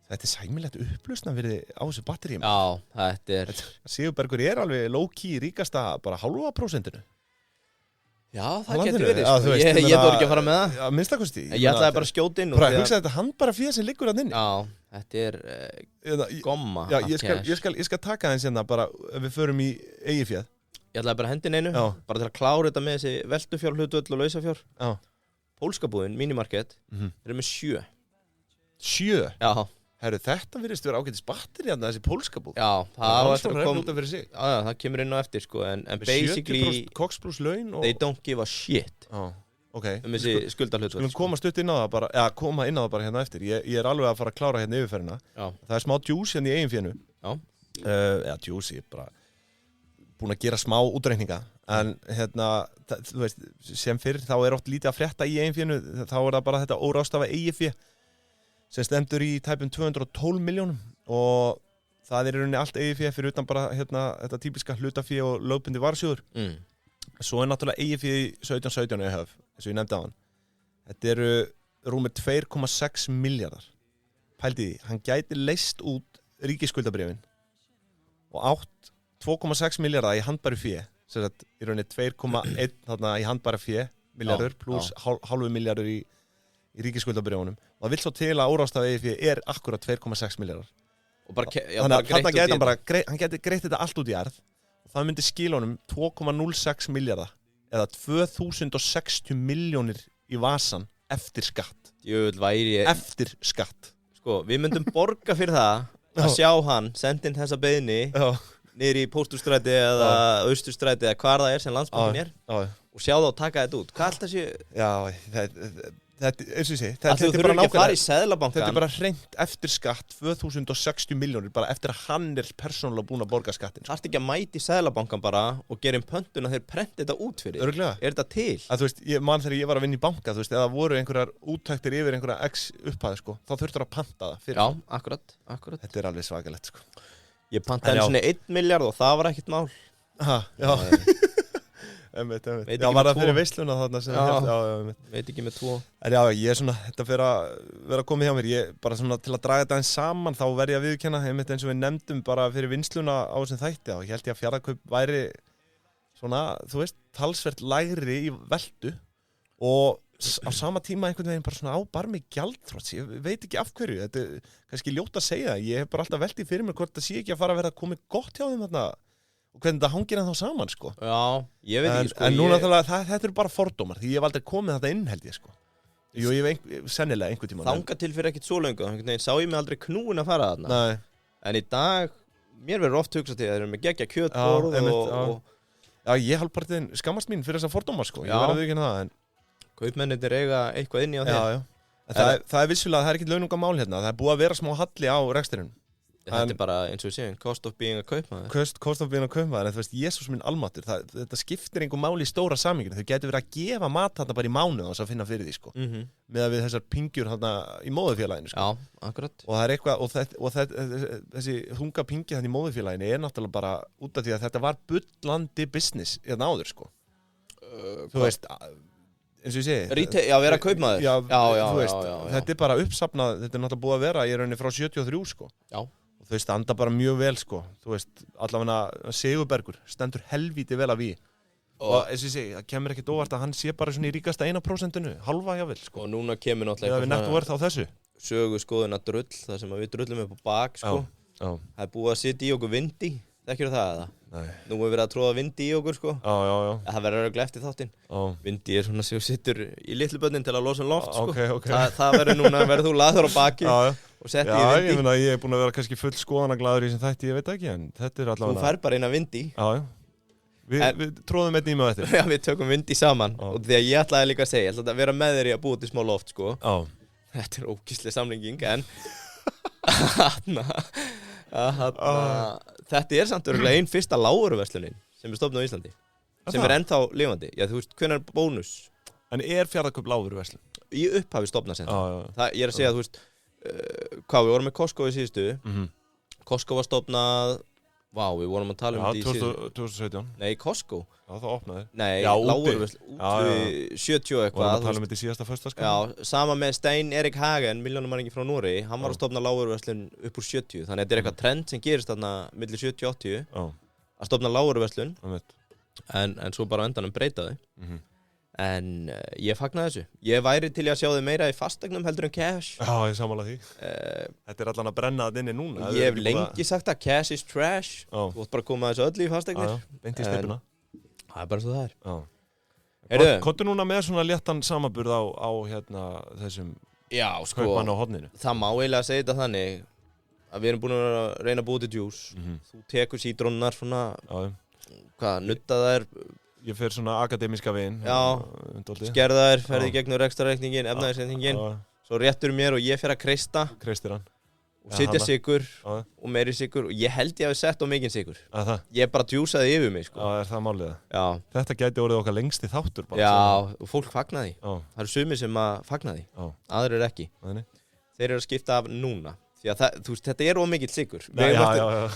þetta er sæmilegt upplausna verið á þessu batteríum. Já, þetta er... Sigurbergur alveg low-key ríkasta bara 0,5%. Já, það getur verið, sko. Ég þór ekki að fara með það. Já, minnstakosti. Ég ætlaði bara að skjóta inn. Bara að hugsa þetta hann bara fyrir sem liggur að inni. Já, þetta er gomma. Já, ég skal taka eins hérna bara ef við förum í eigið féð. Ég ætlaði bara að hendi inn einu, bara til að klára þetta með þessi veltufjárhlutvöll og lausafjár. Já. Pólska búðin, Minimarket, eru með 7. 7? Já. Herru, þetta virðist vera ágætis batteri hérna, þessi pólska búð. Já, það var eftir að koma. Já, það kemur inn á eftir, sko, en basically... 70% koks pluss laun og... They don't give a shit. Já, ok. Þessi skuldarhlutvöll. Skulum koma stutt inn á það bara, koma inn á það bara hérna eftir. Ég er alveg að fara að klára hérna yfirferðina. Já. Það er smá juice hérna í eigin fénu. Já. Juice, ég bara... búin að gera smá útreikninga en þú veist, sem fyrr þá er oft lítið að frétta í eigin fénu þá er það bara þetta óráðstafa eigið fé sem stendur í tæpum 212 milljónum og það er í rauninni allt eigið fé fyrir utan bara þetta típiska hlutafé og lögbundi varsjóður svo er náttúrulega eigið fé í 17 EHF eins og ég nefndi á hann þetta eru rúmir 2,6 milljarðar pældi því, hann gæti leyst út ríkisskuldabréfin og átt 2,6 milljarða í handbæru fé sem sagt í rauninni 2,1 þarna í handbæru fé milljarður pluss hálfu milljarður í ríkisskuldabréfunum og það vill svo til að óráðstafa eigið fé er akkurat 2,6 milljarðar og þannig að hann geti greitt þetta allt út í arð og það myndi skila honum 2,06 milljarða eða 2060 milljónir í vasan eftir skatt eftir skatt sko, við myndum borga fyrir það að sjá hann senda inn þessa beiðni niður í Pósthússtræti eða Austurstræti eða hvar það er sem Landsbankinn og sjá það og taka þetta út. Hvað alltaf séu? Já, þetta eins og ég segi, þetta er bara nákvæmlega, þetta er bara hreint eftir skatt 2060 milljónir bara eftir að hann er persónulega búin að borga skattin. Það er ekki að mæti Seðlabankan bara og gera pöntun að þeir prenti þetta út fyrir. Öruglega. Er þetta til? Þú veist, man þegar ég var að vinna í banka, þú veist, eða voru einhverjar úttæktir yfir einhverja X upphæði, sko, þá þurftur að panta það fyrir. Já, akkurat. Þetta er alveg svakalegt, sko. Ég pantaði svona 1 milljarð og það var ekkert mál. Já. Einmitt. Já, var það fyrir veisluna þarna sem veit ekki með 2. En já, ég er svona, þetta fyrir að vera komið hjá mér. Ég bara svona til að draga þetta eins saman, þá verð ég að viðurkenna, einmitt eins og við nefndum bara fyrir vinsluna á þessum þætti. Og ég held ég að Fjarðarkaup væri svona, þú veist, talsvert lægri í veltu og á sama tíma einhvern veginn bara svona á barmi gjaldþrots, ég veit ekki af hverju, þetta er kannski ljótt að segja, ég hef bara alltaf veltið fyrir mér hvort það sé ekki að fara að vera að koma gott hjá þeim þarna og hvernig það hangir þá saman, sko. Já, ég veit ekki, sko. En núna þetta eru bara fordómar, því ég hef aldrei komið þetta inn, held ég, sko. Jú, ég hef sennilega einhvern tíma. Þangað til fyrir ekkert svo löngu, einhvern veginn sá ég mig aldrei knúin að fara þarna. Nei. En í dag, mér verður oft hugsað til að þeir eru með geggja kjötborð og... Já, ég hálfpartinn skammast mín fyrir þessa fordómar, sko. Ég verð að viðurkenna það, en kaupmennir eiga eitthvað inni á þeim. Já. Það er vissulega, það er ekkert launungamál hérna. Það er búið að vera smá halli á rekstrinum. Þetta er bara, eins og við segjum, cost of being a kaupmaður. Cost of being a kaupmaður, en þú veist, Jesús minn almatur, þetta skiptir einhver máli í stóra samhenginu. Þau getur verið að gefa mat þarna bara í mánuð og þess að finna fyrir því, sko. Með að við þessar pingjur þarna í móðurfélaginu, sko. Já, akkurat. Og það er eitthvað, þessi þunga pingja þarna í móðurfélaginu er náttúrulega bara út af því að þetta var bullandi business hérna áður, sko. Þú veist, eins og ég segi Já, vera kaupmaður. Já, þú veist, þetta er bara uppsafnað, þetta er náttúrulega búið að vera í rauninni frá 73, sko. Já. Og þau standa bara mjög vel, sko. Þú veist, allavega Sigurbergur stendur helvíti vel af í. Og eins og ég segi, það kemur ekkert óvart að hann sé bara svona í ríkasta 1%, halva jável, sko. Og núna kemur náttúrulega eitthvað svona sögu skoðuna drull, það sem við drullum upp á bak, sko. Það búið að sitja í okkur vindi, þekkir það eða? Nei. Nú hefur verið að tróða vindi í okkur, sko. Já. Það verður örugglega eftir þáttinn. Vindi svona sem sittur í litlu börnin til að losa loft, sko. Okay. Það verður núna, verður þú laður á baki og setti í vindi. Já, ég meina, ég búin að vera kannski full skoðanaglaður í sem þætti, ég veit ekki, en þetta allavega... Þú fær bara inn að vindi. Já. Við tróðum einn í mig á eftir. Já, við tökum vindi saman. Og því að ég ætlaði líka að segja, ég ætlaði að vera með þér í að búa til smá loft, sko. Þetta ógeðsleg samlíking, en þetta samt örugglega ein fyrsta lágvöruverslunin sem stofnuð á Íslandi. Sem ennþá lifandi. Já, þú veist, hvenær bónus? En Fjarðarkaup lágvöruverslun? Í upphafi stofnað sem það. Ég að segja, þú veist, hvað, við vorum með Costco í síðustu. Costco var stofnað... Vá, við vorum að tala þetta í síðan. 2017. Nei, Costco. Já, það opnaði. Nei, lágvöruverslun, út 70 og eitthvað. Vorum að tala þetta í síðasta föstudagsskvöld. Já, sama með Stein Erik Hagen, milljónamæringi frá Noregi. Hann var að stofna lágvöruverslun upp úr 70. Þannig að þetta eitthvað trend sem gerist þarna milli 70 og 80. Að stofna lágvöruverslun. En svo bara á endanum breyta þau. En ég fagnaði þessu. Ég væri til að sjá þau meira í fasteignum heldur en cash. Já, ég sammála því. Þetta allan að brenna þetta inni núna. Ég hef lengi sagt að cash is trash. Þú átt bara að koma þessu öllu í fasteignir. Beint í stefnuna. Það bara svo það er. Kottu núna með svona léttan samanburð á þessum kaupmann á horninu. Það má eiginlega segja þetta þannig að við erum búin að reyna að búa til juice. Þú tekur sítrónnar svona, nutta þær. Ég fer svona akademíska veginn. Já, skerða þær, ferði gegnum rekstrarreikningin, efnahagsreikningin. Svo réttur mér og ég fer að kreista. Kreistir hann. Og setja sykur og meiri sykur. Og ég held ég hafi sett á mikinn sykur. Ég bara djúsaði yfir mig, sko. Já, er það málið? Já. Þetta gæti orðið okkar lengsti þáttur bara. Já, og fólk fagnaði. Það eru sumir sem að fagnaði. Aðrir ekki. Þeir eru að skipta af núna. Því að þú veist, þetta er ómikill sykur. Já.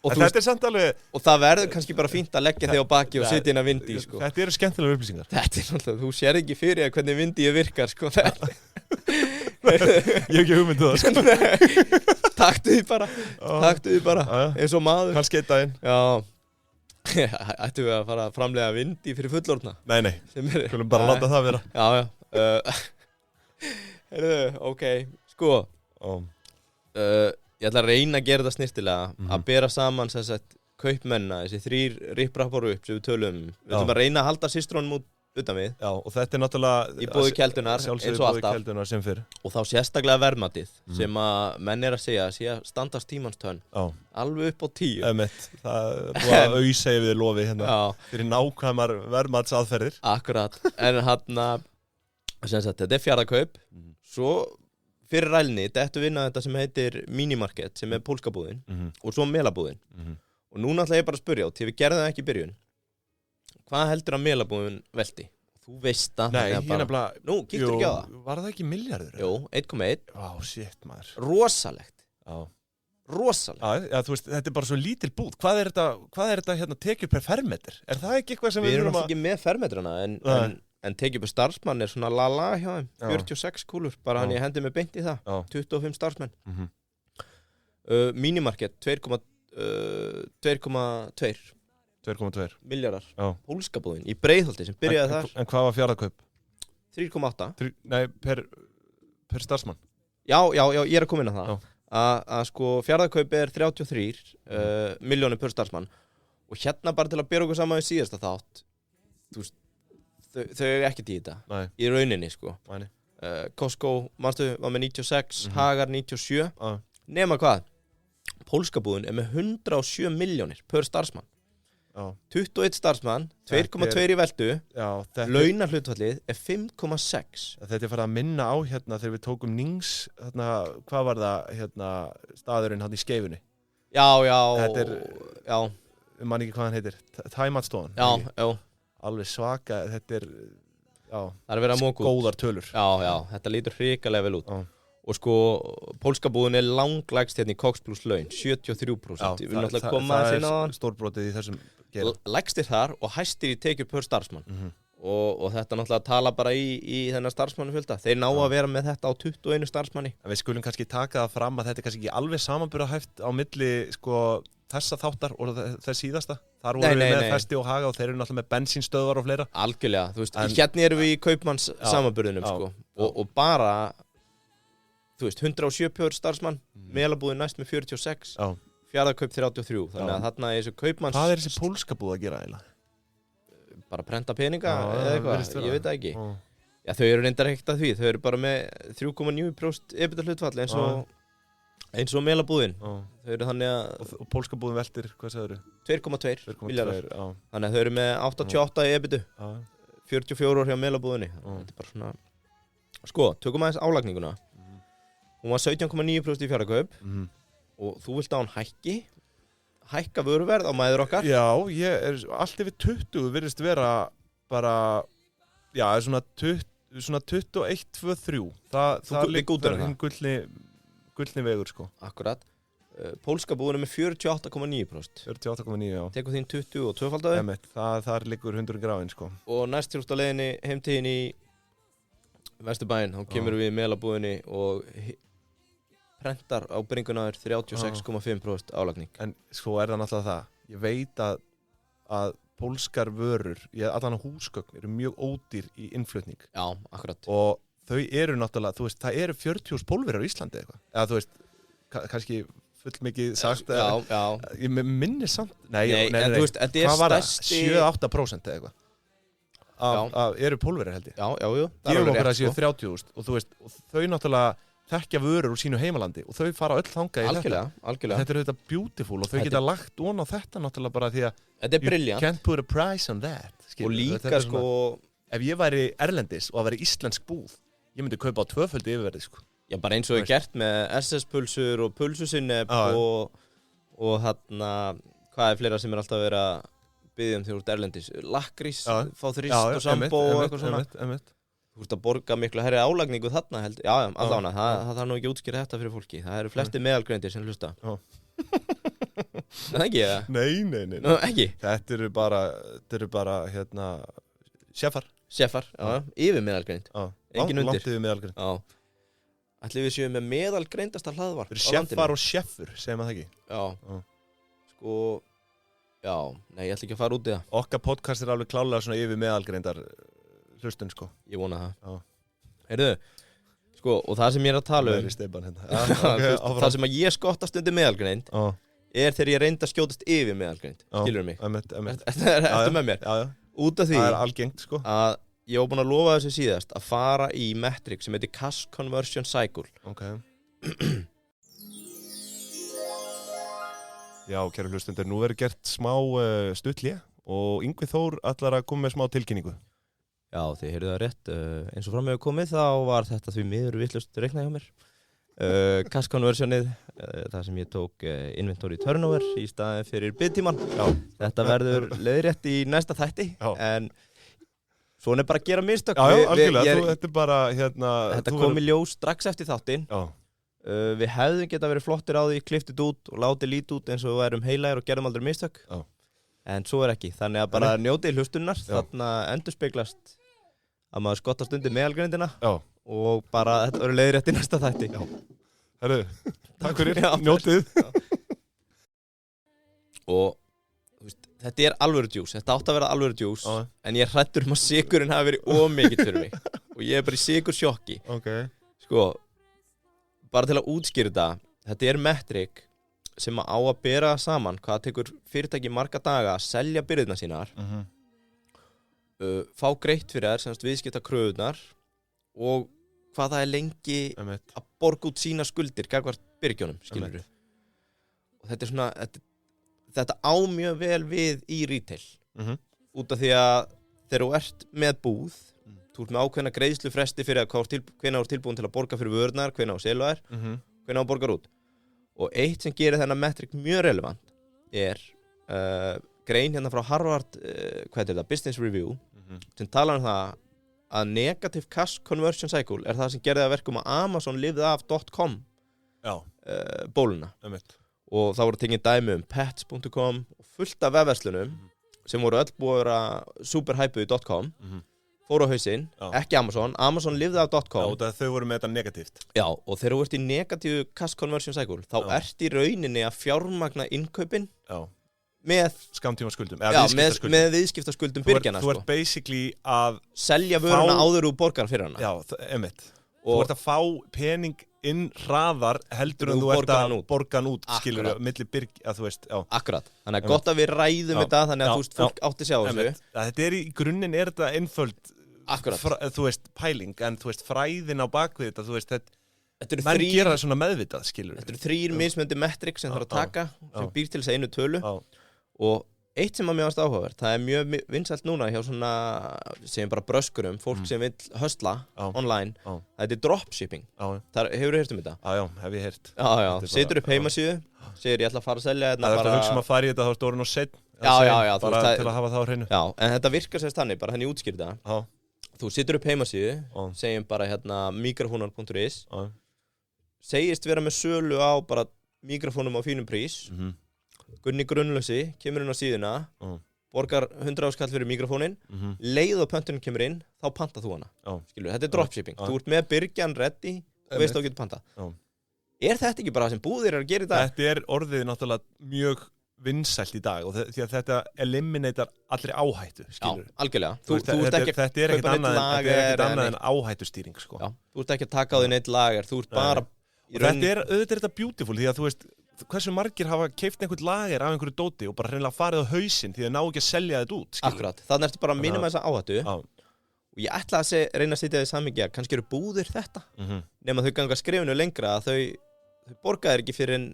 Og þetta samt alveg... Og það verður kannski bara fínt að leggja þig á baki og sitja inn að vindi, sko. Þetta eru skemmtilega upplýsingar. Þetta náttúrulega, þú sér ekki fyrir að hvernig vindi virkar, sko. Ég hef ekki hugmyndu það, sko. Taktu því bara, eins og maður. Kannski einn daginn. Já. Ættum við að fara að framleiða vindi fyrir fullorðna? Nei. Skulum bara láta það vera. Já. Heyrðu, ok, sko. Ég ætla að reyna að gera það snyrtilega, að bera saman kaupmenna, þessi 3 ripp-rappar upp sem við tölum. Við ætlum að reyna að halda systrónum utan við. Já, og þetta er náttúrulega... Í boði keldunar, eins og alltaf. Keldunar sem fyrr. Og þá sérstaklega verðmatið, sem að menn er að segja, sé að standast tímanstönn. Alveg upp á 10. Emmett, það er búið að auðsa yfir þér lofi hérna. Fyrir nákvæmar verðmatsaðferðir. Akkurat, en þetta er Fjarðarkaup. Svo... Fyrir rælni, þetta vinna þetta sem heitir Minimarket, sem er pólska búðin, og svo melabúðin. Og núna ætla ég bara að spyrja á, því við gerðum það ekki í byrjun. Hvað heldur að melabúðin velti? Þú veist það. Nei, ég nefnilega... Nú, kíktur ekki á það. Var það ekki milljarður? Jú, 1,1. Shit, maður. Rosalegt. Já, þú veist, þetta er bara svo lítil búð. Hvað er þetta tekið per fermetr? Er það ekki eitthvað sem við erum ekki með fermetrana, en tekið upp starfsmann er svona lala hjá þeim, 46 kúlur, bara hann ég hendi mig beint í það, 25 starfsmenn. Minimarket, 2,2 miljardar, pólska búðin, í Breiðholti sem byrjaði þar. En hvað var Fjarðarkaup? 3,8. Nei, per starfsmann? Já, ég er að koma inn á það. Að sko Fjarðarkaup er 33 milljónir per starfsmann og hérna bara til að bera okkur saman við síðasta þátt, þú veist, þau er ekkert í þetta, í rauninni, sko. Costco, manstu, var með 96, Hagar 97, nema hvað? Pólska búðin er með 107 milljónir per starfsmann. 21 starfsmann, 2,2 í veldu, launahlutfallið er 5,6. Þetta er farið að minna á hérna þegar við tókum Nings, hvað var það, staðurinn hann í Skeifunni? Já. Þetta er, man ekki hvað hann heitir, Tæmatstofan. Já. Alveg svaka, þetta er það er verið að móka út. Góðar tölur. Já, þetta lítur hrikalega vel út. Og sko, pólska búðin er langlægst hérna í Cox Plus laun, 73%. Við náttúrulega koma að sinna á hann. Það er stórbrotið í þessum geira. Lægstir þar og hæstir í tekjur per starfsmann. Og þetta náttúrulega tala bara í þennan starfsmannufjölda. Þeir ná að vera með þetta á 21 starfsmanni. En við skulum kannski taka það fram að þetta er kannski ekki alveg samanburðarhæft á milli, sko, þessa þáttar og þess síðasta. Þar voru við með Festi og Haga og þeir eru náttúrulega með bensínstöðvar og fleira. Algjörlega, þú veist, hérna erum við í kaupmanns samanburðinum, sko. Og bara þú veist, 170 starfsmann, Melabúðin næst með 46, Fjarðarkaup 33, þannig að þarna þessu kaupmanns... Hvað þessi pólska búð að gera eiginlega? Bara prenta peninga eða eitthvað, ég veit það ekki. Já, þau eru reyndar ekkert að því, þau eru bara með 3,9% EBITDA-hlutfall eins og Melabúðin. Þau eru þannig að... Og pólska búðin veltir, hvað sagður þau? 2,2 milljarðar. Þannig að þau eru með 88 í EBITDA, 44 hjá Melabúðinni. Þetta er bara svona... Sko, tökum aðeins álagninguna. Hún var 17,9% í Fjarðarkaup og þú vilt að hún hækka vöruverð á mæður okkar? Já, ég er allt yfir 20 virðist vera bara, já, svona 21, 2, 3. Það liggur hinn gullni vegur, sko. Akkurat. Pólska búin með 48,9%. 48,9, já. Tekur þín 20 og tvöfaldaði? Það liggur 100 gráin, sko. Og næst þrjúst á leiðinni heimtíðin í Vesturbæinn, þá kemur við í Melabúðinni og prentar á bringunaður 36,5% álagning. En svo er það náttúrulega það. Ég veit að pólskar vörur, allan á húsgögn, eru mjög ódýr í innflutning. Já, akkurat. Og þau eru náttúrulega, þú veist, það eru 40.000 Pólverjar á Íslandi eitthvað. Eða þú veist, kannski full mikið sagt. Já. Ég minni samt. Nei. Þú veist, þetta er stærsti... 7-8% eða eitthvað. Eru Pólverjar held ég. Já. Gefum okkur að séu 30.000 og þú veist, og þau náttúrulega þekkja vörur úr sínu heimalandi og þau fara öll þangað í þetta. Algjörlega. Þetta er auðvitað beautiful og þau geta lagt on á þetta náttúrulega bara því að þetta er brilliant. You can't put a price on that. Og líka sko... Ef ég væri erlendis og það væri íslensk búð, ég myndi kaupa á tvöföldu yfirverði, sko. Já, bara eins og ég gert með SS-pulsur og pulsusinneb og þarna, hvað er fleira sem er alltaf verið að biðja þegar þú ert erlendis? Lakrís, fá þrist og sambó og eitthvað svona. Þú ert að borga miklu herri álagningu þarna, held. Já, allavega, það þarf nú ekki að útskýra þetta fyrir fólki. Það eru flesti meðalgreindir sem hlusta. Það ekki, eða? Nei. Nú, ekki? Þetta eru bara, sjefar. Sjefar, já, yfir meðalgreind. Engin undir. Langt yfir meðalgreind. Já. Ætli við séum með meðalgreindasta hlaðvarp á landinu. Sjefar og sjeffur, segjum það ekki. Já. Sko, já, nei, ég ætla ekki að fara út í það. Okkar podcast er alveg klálega svona yfir meðalgreindar hlustun, sko. Ég vona það. Heyrðu, sko, og það sem ég er að tala það sem að ég skottast undir meðalgreind er þegar ég reyndi að skjótast yfir meðalgreind. Skilurðu mig? Ertu með mér? Já. Út af því það er algengt, sko. Að ég var búinn að lofa þessu síðast að fara í metrik sem heitir Cash Conversion Cycle. Já, kæru hlustundur, nú verður gert smá stutthlé og Yngvi Þór ætlar að koma með smá tilkynningu. Já, þið heyrðu það rétt. Eins og fram hefur komið þá var þetta því miður vitlaust reiknað hjá mér. Cash Conversionið, það sem ég tók inventory turnover í staðinn fyrir bidtíman. Þetta verður leiðrétt í næsta þætti, en svona er bara að gera mistök. Já, algjörlega, þetta er bara þetta kom í ljós strax eftir þáttinn. Við hefðum geta verið flottir á því, kliftið út og látið lítið út eins og við værum heilægir og gerðum aldrei mistök. En svo er ekki, þannig að bara njótið hlustunnar, þarna endurspeglast að maður skottast undir meðalgreindina. Og bara þetta verður leiðrétt í næsta þætti. Herru, takk fyrir, njótið. Og veist, þetta er alvöru djús, þetta átt að vera alvöru djús, en ég er hræddur að sykurinn hafi verið ómikið fyrir mig. Og ég er bara í sykursjokki. Sko, bara til að útskýra þetta er metrik sem á að bera saman hvað tekur fyrirtæki marga daga að selja birgðirnar sínar, fá greitt fyrir þær, semst viðskipta kröfurnar, og hvað það er lengi að borga út sína skuldir gagnvart byrgjónum, skilurðu. Og þetta er svona, þetta á mjög vel við í retail. Út af því að þegar þú ert með búð, þú ert með ákveðna greiðslufresti fyrir að hvenær þú ert tilbúin til að borga fyrir vörurnar, hvenær þú selur þær, hvenær þú borgar út. Og eitt sem gerir þennan metrik mjög relevant er grein hérna frá Harvard, Business Review, sem talar það að negative cash conversion cycle er það sem gerði að verkum að Amazon lifði af .com bóluna. Og þá voru tekið dæmi pets.com og fullt af vefverslunum sem voru öll búið að vera superhypuð í .com, fóru á hausinn, ekki Amazon lifði af .com. Já, þau voru með þetta negatíft. Já, og þegar þú ert í negative cash conversion cycle, þá ert í rauninni að fjármagna innkaupin með skamtímaskuldum, með viðskiptaskuldum byrgjana. Þú ert basically að selja vöruna áður úr borgar fyrir hana. Já, einmitt. Þú ert að fá pening inn hraðar heldur en þú ert að borga hann út, skilur við, milli byrg, að þú veist, já. Akkurat, þannig að gott að við ræðum þetta, þannig að þú veist, fólk átti sig á þessu. Þetta í grunninn þetta einföld, þú veist, pæling, en þú veist, fræðin á bakvið þetta, þú veist, menn gera það svona meðvitað, skilur við. Þetta eru 3 mismunandi metrik sem þarf að taka, sem býr til þess einu tölu, og eitt sem að mér varst áhugavert, það mjög vinsælt núna hjá svona, sem bara bröskurum, fólk sem vill höstla online, þetta dropshipping. Hefur þú heyrt þetta? Já, hef ég heyrt. Já, setur upp heimasíðu, segir ég ætla að fara að selja þetta. Það er að fara í þetta, þá stóru nú seitt. Já, bara til að hafa það á hreinu. Já, en þetta virkar sérst þannig, bara henni útskýrði það. Þú setur upp heimasíðu, segjum bara mikrofónar.is, segist vera með sölu á bara mikrofónum á fínum prís. Gunni Grunnlösi kemur inn á síðuna, borgar 100 skall fyrir mikrofónin, leið og pöntunin kemur inn, þá panta þú hana. Skilur, þetta dropshipping. Þú ert með byrgjan ready og veist að þú getur panta. Þetta ekki bara það sem búðir að gera í dag? Þetta orðið náttúrulega mjög vinsælt í dag, og því að þetta eliminator allri áhættu, skilur. Já, algjörlega. Þetta ekkert annað en áhættustýring, sko. Já, þú ert ekki að taka á því neitt lager, þú ert bara... Þetta beautiful, því að þú veist, hversu margir hafa keypt einhvern lager af einhverju dóti og bara hreinlega farið á hausinn því að ná ekki að selja þetta út, skilur. Akkurat, þannig ertu bara að minna með þessa áhættu og ég ætla að reyna að setja þið samhengi að kannski eru búðir þetta nema þau ganga skrifinu lengra að þau borga þér ekki fyrir en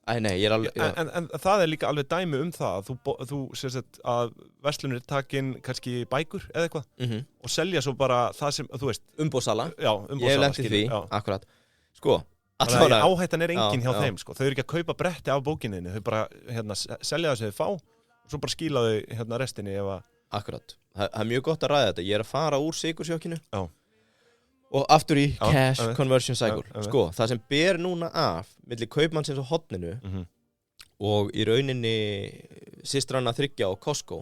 það er líka alveg dæmi það að þú sérst að verslunir takinn kannski bækur eða eitthvað og selja svo bara það sem, þú veist, umbóðsala. Já, umbóðsala. Ég lenti því, akkurat. Sko, áhættan engin hjá þeim, sko. Þau eru ekki að kaupa bretti af bókinni, þau bara selja það sem þau fá og svo bara skila þau restinni ef að... Akkurat, það mjög gott að ræða þetta. Ég að fara úr sykursjokkinu og aftur í cash conversion cycle. Sko, það sem ber núna af milli kaupmannsins og hotninu og í rauninni systranna 3 og Costco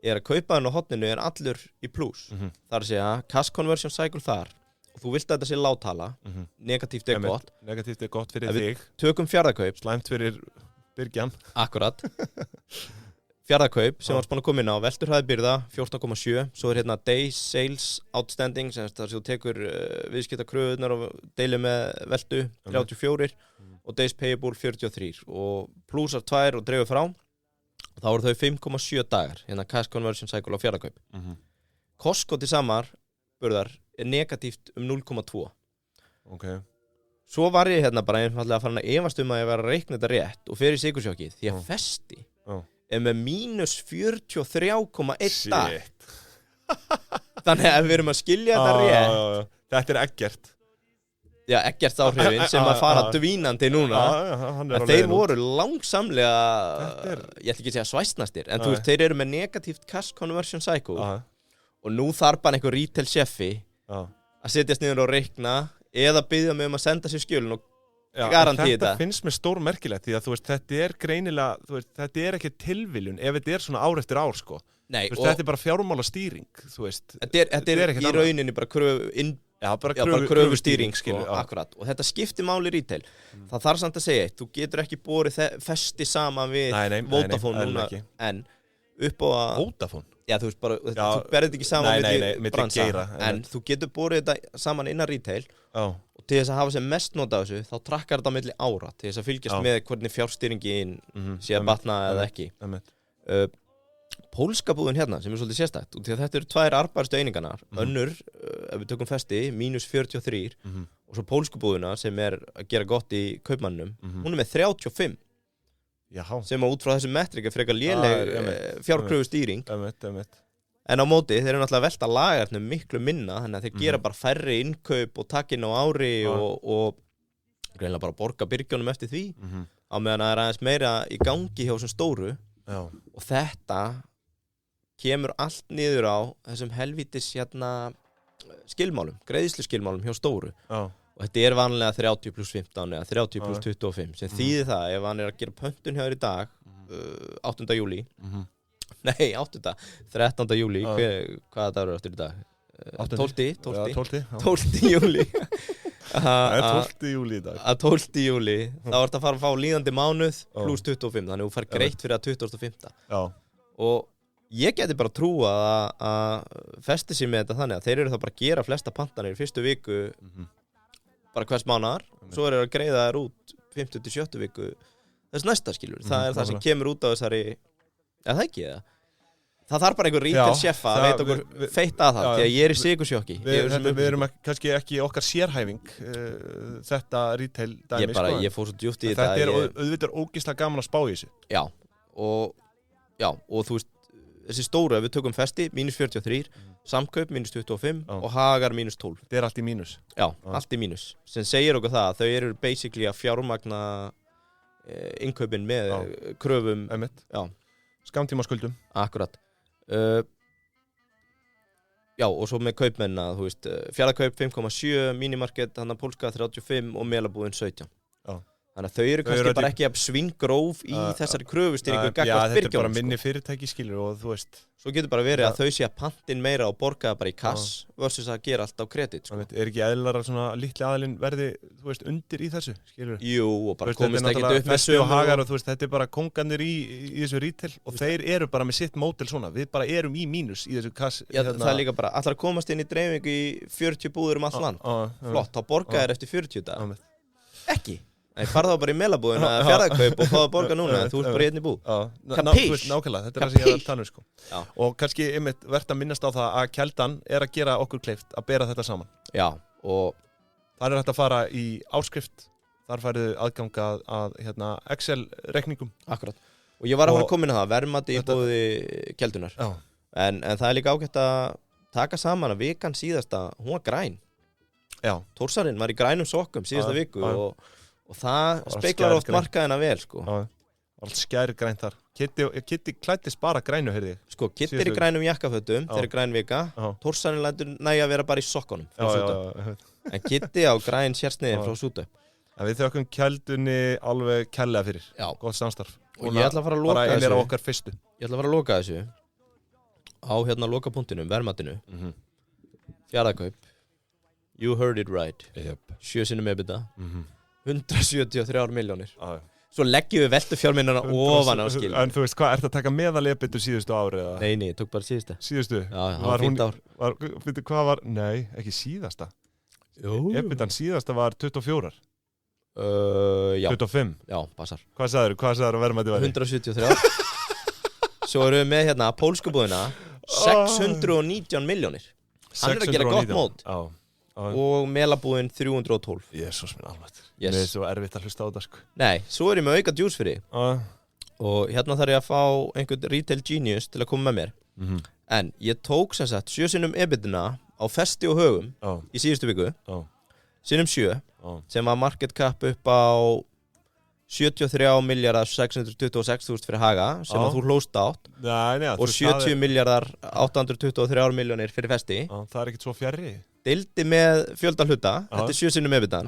að kaupaðin og hotninu allur í plus. Það að segja cash conversion cycle þar. Þú vilt að þetta sé láttala, negatíft gott. Negatíft gott fyrir þig. Tökum fjarðakaup. Slæmt fyrir byrgjan. Akkurat. Fjarðakaup sem var spána að koma inn á, velturhæði byrða 14,7. Svo days sales outstanding, sem þar sem þú tekur viðskiptakröfurnar og deilir með veltu 34 og days payable 43 og plusar 2 og dreifur frá. Þá eru þau 5,7 dagar, cash conversion cycle á fjarðakaup. Costco til samar burðar negatíft 0,2. Svo var ég bara einfallega að fara að efast að ég var að reikna þetta rétt og fer í sykursjokkið því að Festi með mínus 43,1 dag. Þannig að við erum að skilja þetta rétt. Þetta Eggert. Já, Eggert áhrifin sem að fara dvínandi núna. Þeir voru langsamlega, ég ætla ekki að segja svæsnastir, en þú veist, þeir eru með negatíft cash conversion cycle og nú þarf bara einhver retail chefi að setjast niður og reikna eða biðja mig að senda sér skjölun og garantíða þetta. Þetta finnst mér stórmerkilegt því að þú veist, þetta greinilega, þú veist, þetta ekki tilviljun ef þetta svona ár eftir ár, sko. Nei, þú veist, þetta bara fjármálastýring, þú veist. Þetta í rauninni bara kröfustýring, sko, akkurat. Og þetta skiptir máli retail. Það þarf samt að segja, þú getur ekki borið Festi saman við Vodafone núna, en upp á að... Vodafone? Já, þú veist bara, þú berðið ekki saman við bransa, en þú getur borið þetta saman innan retail og til þess að hafa sem mest nota af þessu, þá trakkar þetta milli ára til þess að fylgjast með hvernig fjárstýringin sé að batna eða ekki. Pólska búðin sem svolítið sérstætt, og því að þetta eru 2 arðbærustu einingarnar, önnur, ef við tökum Festi, mínus 43, og svo pólsku búðina sem að gera gott í kaupmannum, hún með 35. Sem að út frá þessum metrik frekar léleg fjárkröfustýring. En á móti, þeir eru náttúrulega að velta lagarnum miklu minna, þannig að þeir gera bara færri innkaup og taka inn á ári og greinilega bara borga byrgjónum eftir því, á meðan það aðeins meira í gangi hjá þessum stóru. Og þetta kemur allt niður á þessum helvítis skilmálum, greiðsluskilmálum hjá stóru. Og þetta vanlega 30 plus 15 eða 30 plus 25 sem þýðir það ef hann að gera pöntun hjá þér í dag 8. júlí nei, 13. júlí hvaða dagur er aftur í dag? 12. júlí 12. júlí í dag 12. júlí þá ertu að fara að fá líðandi mánuð plus 25 þannig að þú fær greitt fyrir að 25. Og ég geti bara trúa að Festi sig með þetta þannig að þeir eru þá bara að gera flesta pantanir í fyrstu viku bara hvers mánaðar, svo að greiða þær út 50 til 70 viku þess næsta skilur, það það sem kemur út á þessari, það ekki það þarf bara einhver retail chefa að veit okkur feitt að það, því að ég í sykursjokki. Við erum kannski ekki okkar sérhæfing þetta retail dæmi, ég fór svo djúpt í þetta. Þetta auðvitað ógeðslega gaman að spá í þessu. Já, og þú veist, þessi stóru, ef við tökum Festi, -43, Samkaup, -25 og Hagar, -12. Þetta allt í mínus. Já, allt í mínus. Sem segir okkur það að þau eru basically að fjármagna innkaupin með kröfum. Já. Skammtíma skuldum. Akkurat. Já, og svo með kaupmennina, þú veist, Fjarðarkaup 5,7, Minimarket, hann að Pólska 35 og Melabúðin 17. Já. Þannig að þau eru kannski bara ekki að svingróf í þessari kröfustýringu gagnvart Birgjum. Þetta er bara minni fyrirtæki, skilur, og þú veist. Svo getur bara verið að þau sé að pantin meira og borga bara í kass versus að gera allt á kredit, sko. Er ekki eðlilega svona litli aðilinn verði, þú veist, undir í þessu, skilur? Jú, og bara komist ekkert upp með sömu og Hagar og þú veist, þetta er bara kongarnir í þessu retail og þeir eru bara með sitt módel svona. Við bara erum í mínus í þessu kass. Já, það er líka bara, allar komast inn í dreifingu í 40 búður allt land. Flott, þá borga þér eftir 40 daga. Ekki. Nei, farðu þá bara í Melabúðina eða Fjarðarkaup og fáðu að borga núna, þú ert bara í einni búð. Kapís? Nákvæmlega, þetta er það sem ég er að tala sko. Og kannski einmitt verðt að minnast á það að Keldan að gera okkur kleift að bera þetta saman. Já, og þar hægt að fara í áskrift, þar færðu aðgang að Excel-reikningum. Akkurat, og ég var að koma inn á það, verðmati í búði Keldunar. En það er líka ágætt að taka saman að vikan síðasta, hún var græn. Já. Tórsarinn var í grænum sokkum síðasta viku og það speiklar oft markaðina vel, sko. Allt skæri grænt þar. Kitty klæddist bara grænu, heyrði ég. Sko, Kitty í grænum jakkafötum, þeir græn vika. Tórsarinn lætur næja að vera bara í sokkunum frá Sútöp. En Kitty á græn sérsniðin frá Sútöp. En við þökkum Keldunni alveg kærlega fyrir. Já. Gott samstarf. Og ég ætla að fara að loka þessu. Bara einir á okkar fyrstu. Ég ætla að fara að loka þessu á lokapunktinum, verðmatinu. Fjarðarkaup. You heard it right. 7 sinnum EBITDA. 173 milljónir. Svo leggjum við veltu fjármunina ofan á skil. En þú veist, hvað, ertu að taka meðal EBITu síðustu ári? Nei, ég tók bara síðustu. Síðustu? Já, það var fínt ár. Hvað var, nei, ekki síðasta. EBITan síðasta var 24. Já. 25? Já, passar. Hvað sagður að verðmæti væri? 173. Svo erum við með pólsku búðina, 619 milljónir. Hann er að gera gott mót. Já. Og Melabúðin 312. Jesús minn alveg. Mér er svo erfitt að hlusta á þetta, sko. Nei, svo er ég með auka djús fyrir þig. Og hérna þarf ég að fá einhvern retail genius til að koma með mér. En ég tók sem sagt 7 sinnum EBITina á Festi og Högum í síðustu viku. Sinnum 7, sem var market cap upp á 73.626.000 fyrir Haga, sem að þú hlóst átt. Og 70.823 milljónir fyrir Festi. Það er ekkert svo fjarri. Deildi með fjölda hluta, þetta er 7 sinnum EBITan.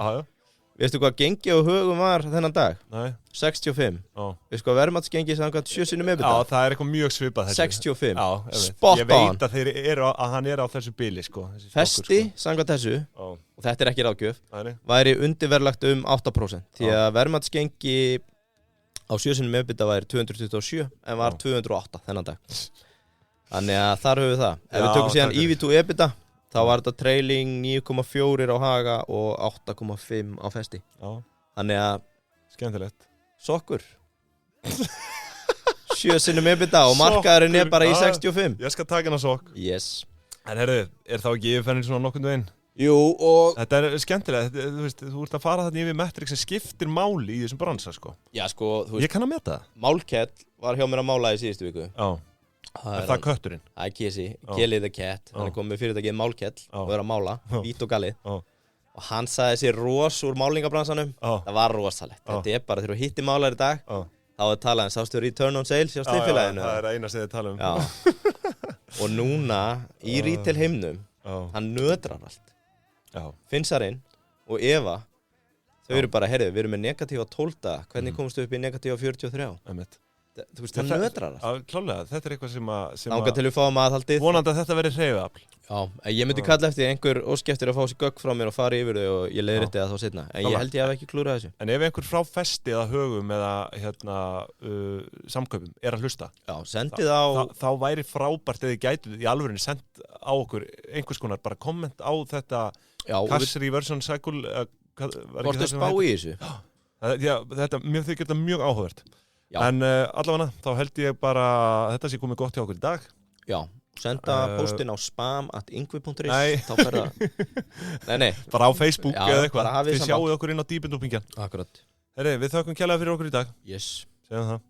Veistu hvað gengi á Högum var þennan dag? Nei. 65. Veistu hvað verðmatsgengi samkvæmt 7 sinnum EBITan? Já, það er eitthvað mjög svipað. 65. Spot on. Ég veit að hann er á þessu bíli, sko. Festi, samkvæmt þessu, og þetta er ekki ráðgjöf, væri undirverðlagt 8%. Því að verðmatsgengi á 7 sinnum EBITA væri 227, en var 208 þennan dag. Þannig að þar höfum við það. Ef við tökum síðan EV to EBITA, þá var þetta trailing 9,4 á Haga og 8,5 á Festi. Já. Þannig að skemmtilegt. Sokkur. 7 sinnum EBITA og markaðurinn er bara í 65. Ég skal taka hana sokk. Yes. En herru, er þá ekki yfirferðin svona nokkurnu einn? Jú, og þetta er skemmtilegt. Þú veist, þú ert að fara þarna yfir metrik sem skiptir máli í þessum bransa, sko. Já, sko, þú veist. Ég kann að meta það. Málkell var hjá mér að mála í síðustu viku. Já. Það er kötturinn? Það er Kesi, Kelly the Cat. Hann er komið með fyrirtækið Málkell og er að mála, vít og galið. Og hann sagði sér úr málingabransanum. Það var rosalegt. Þetta er bara, þegar þú hittir málar í dag, þá er talað, sástu return on sales hjá Sliðfélaginu. Það er eina sem þið tala um. Og núna, í retail heimnum, hann nötrar allt. Finsarinn og Eva, þau eru bara, heyrðu, við erum með negatíva 12, hvernig komstu upp í negatíva 43? Þú veist, það nötrar allt. Klálega, þetta er eitthvað sem Nákvæm til við fáum aðhaldið. Vonandi að þetta verði hreyfiafl. Já, ég myndi kalla eftir einhver óskeftir að fá sér gögn frá mér og fara yfir þau og ég leiðrétti það þá seinna. En ég held ég hef ekki klúrað þessu. En ef einhver frá Festi eða Högum eða samkaupum er að hlusta, sendið á þá væri frábært eða þið gætu í alvörinni send á okkur einhvers konar bara komment á þetta cash reversion cycle, Hvort er spá í þessu? Mér þykir þetta mjög áhugavert. En allavega, þá held ég bara að þetta sé komið gott hjá okkur í dag. Já, senda postin á spam@ingvi.is. Þá fer það... Nei. Bara á Facebook eða eitthvað. Þið sjáuð okkur inn á Dýpindúpingjan. Akkurat. Við þökkum kærlega fyrir okkur í dag. Yes. Segjum það.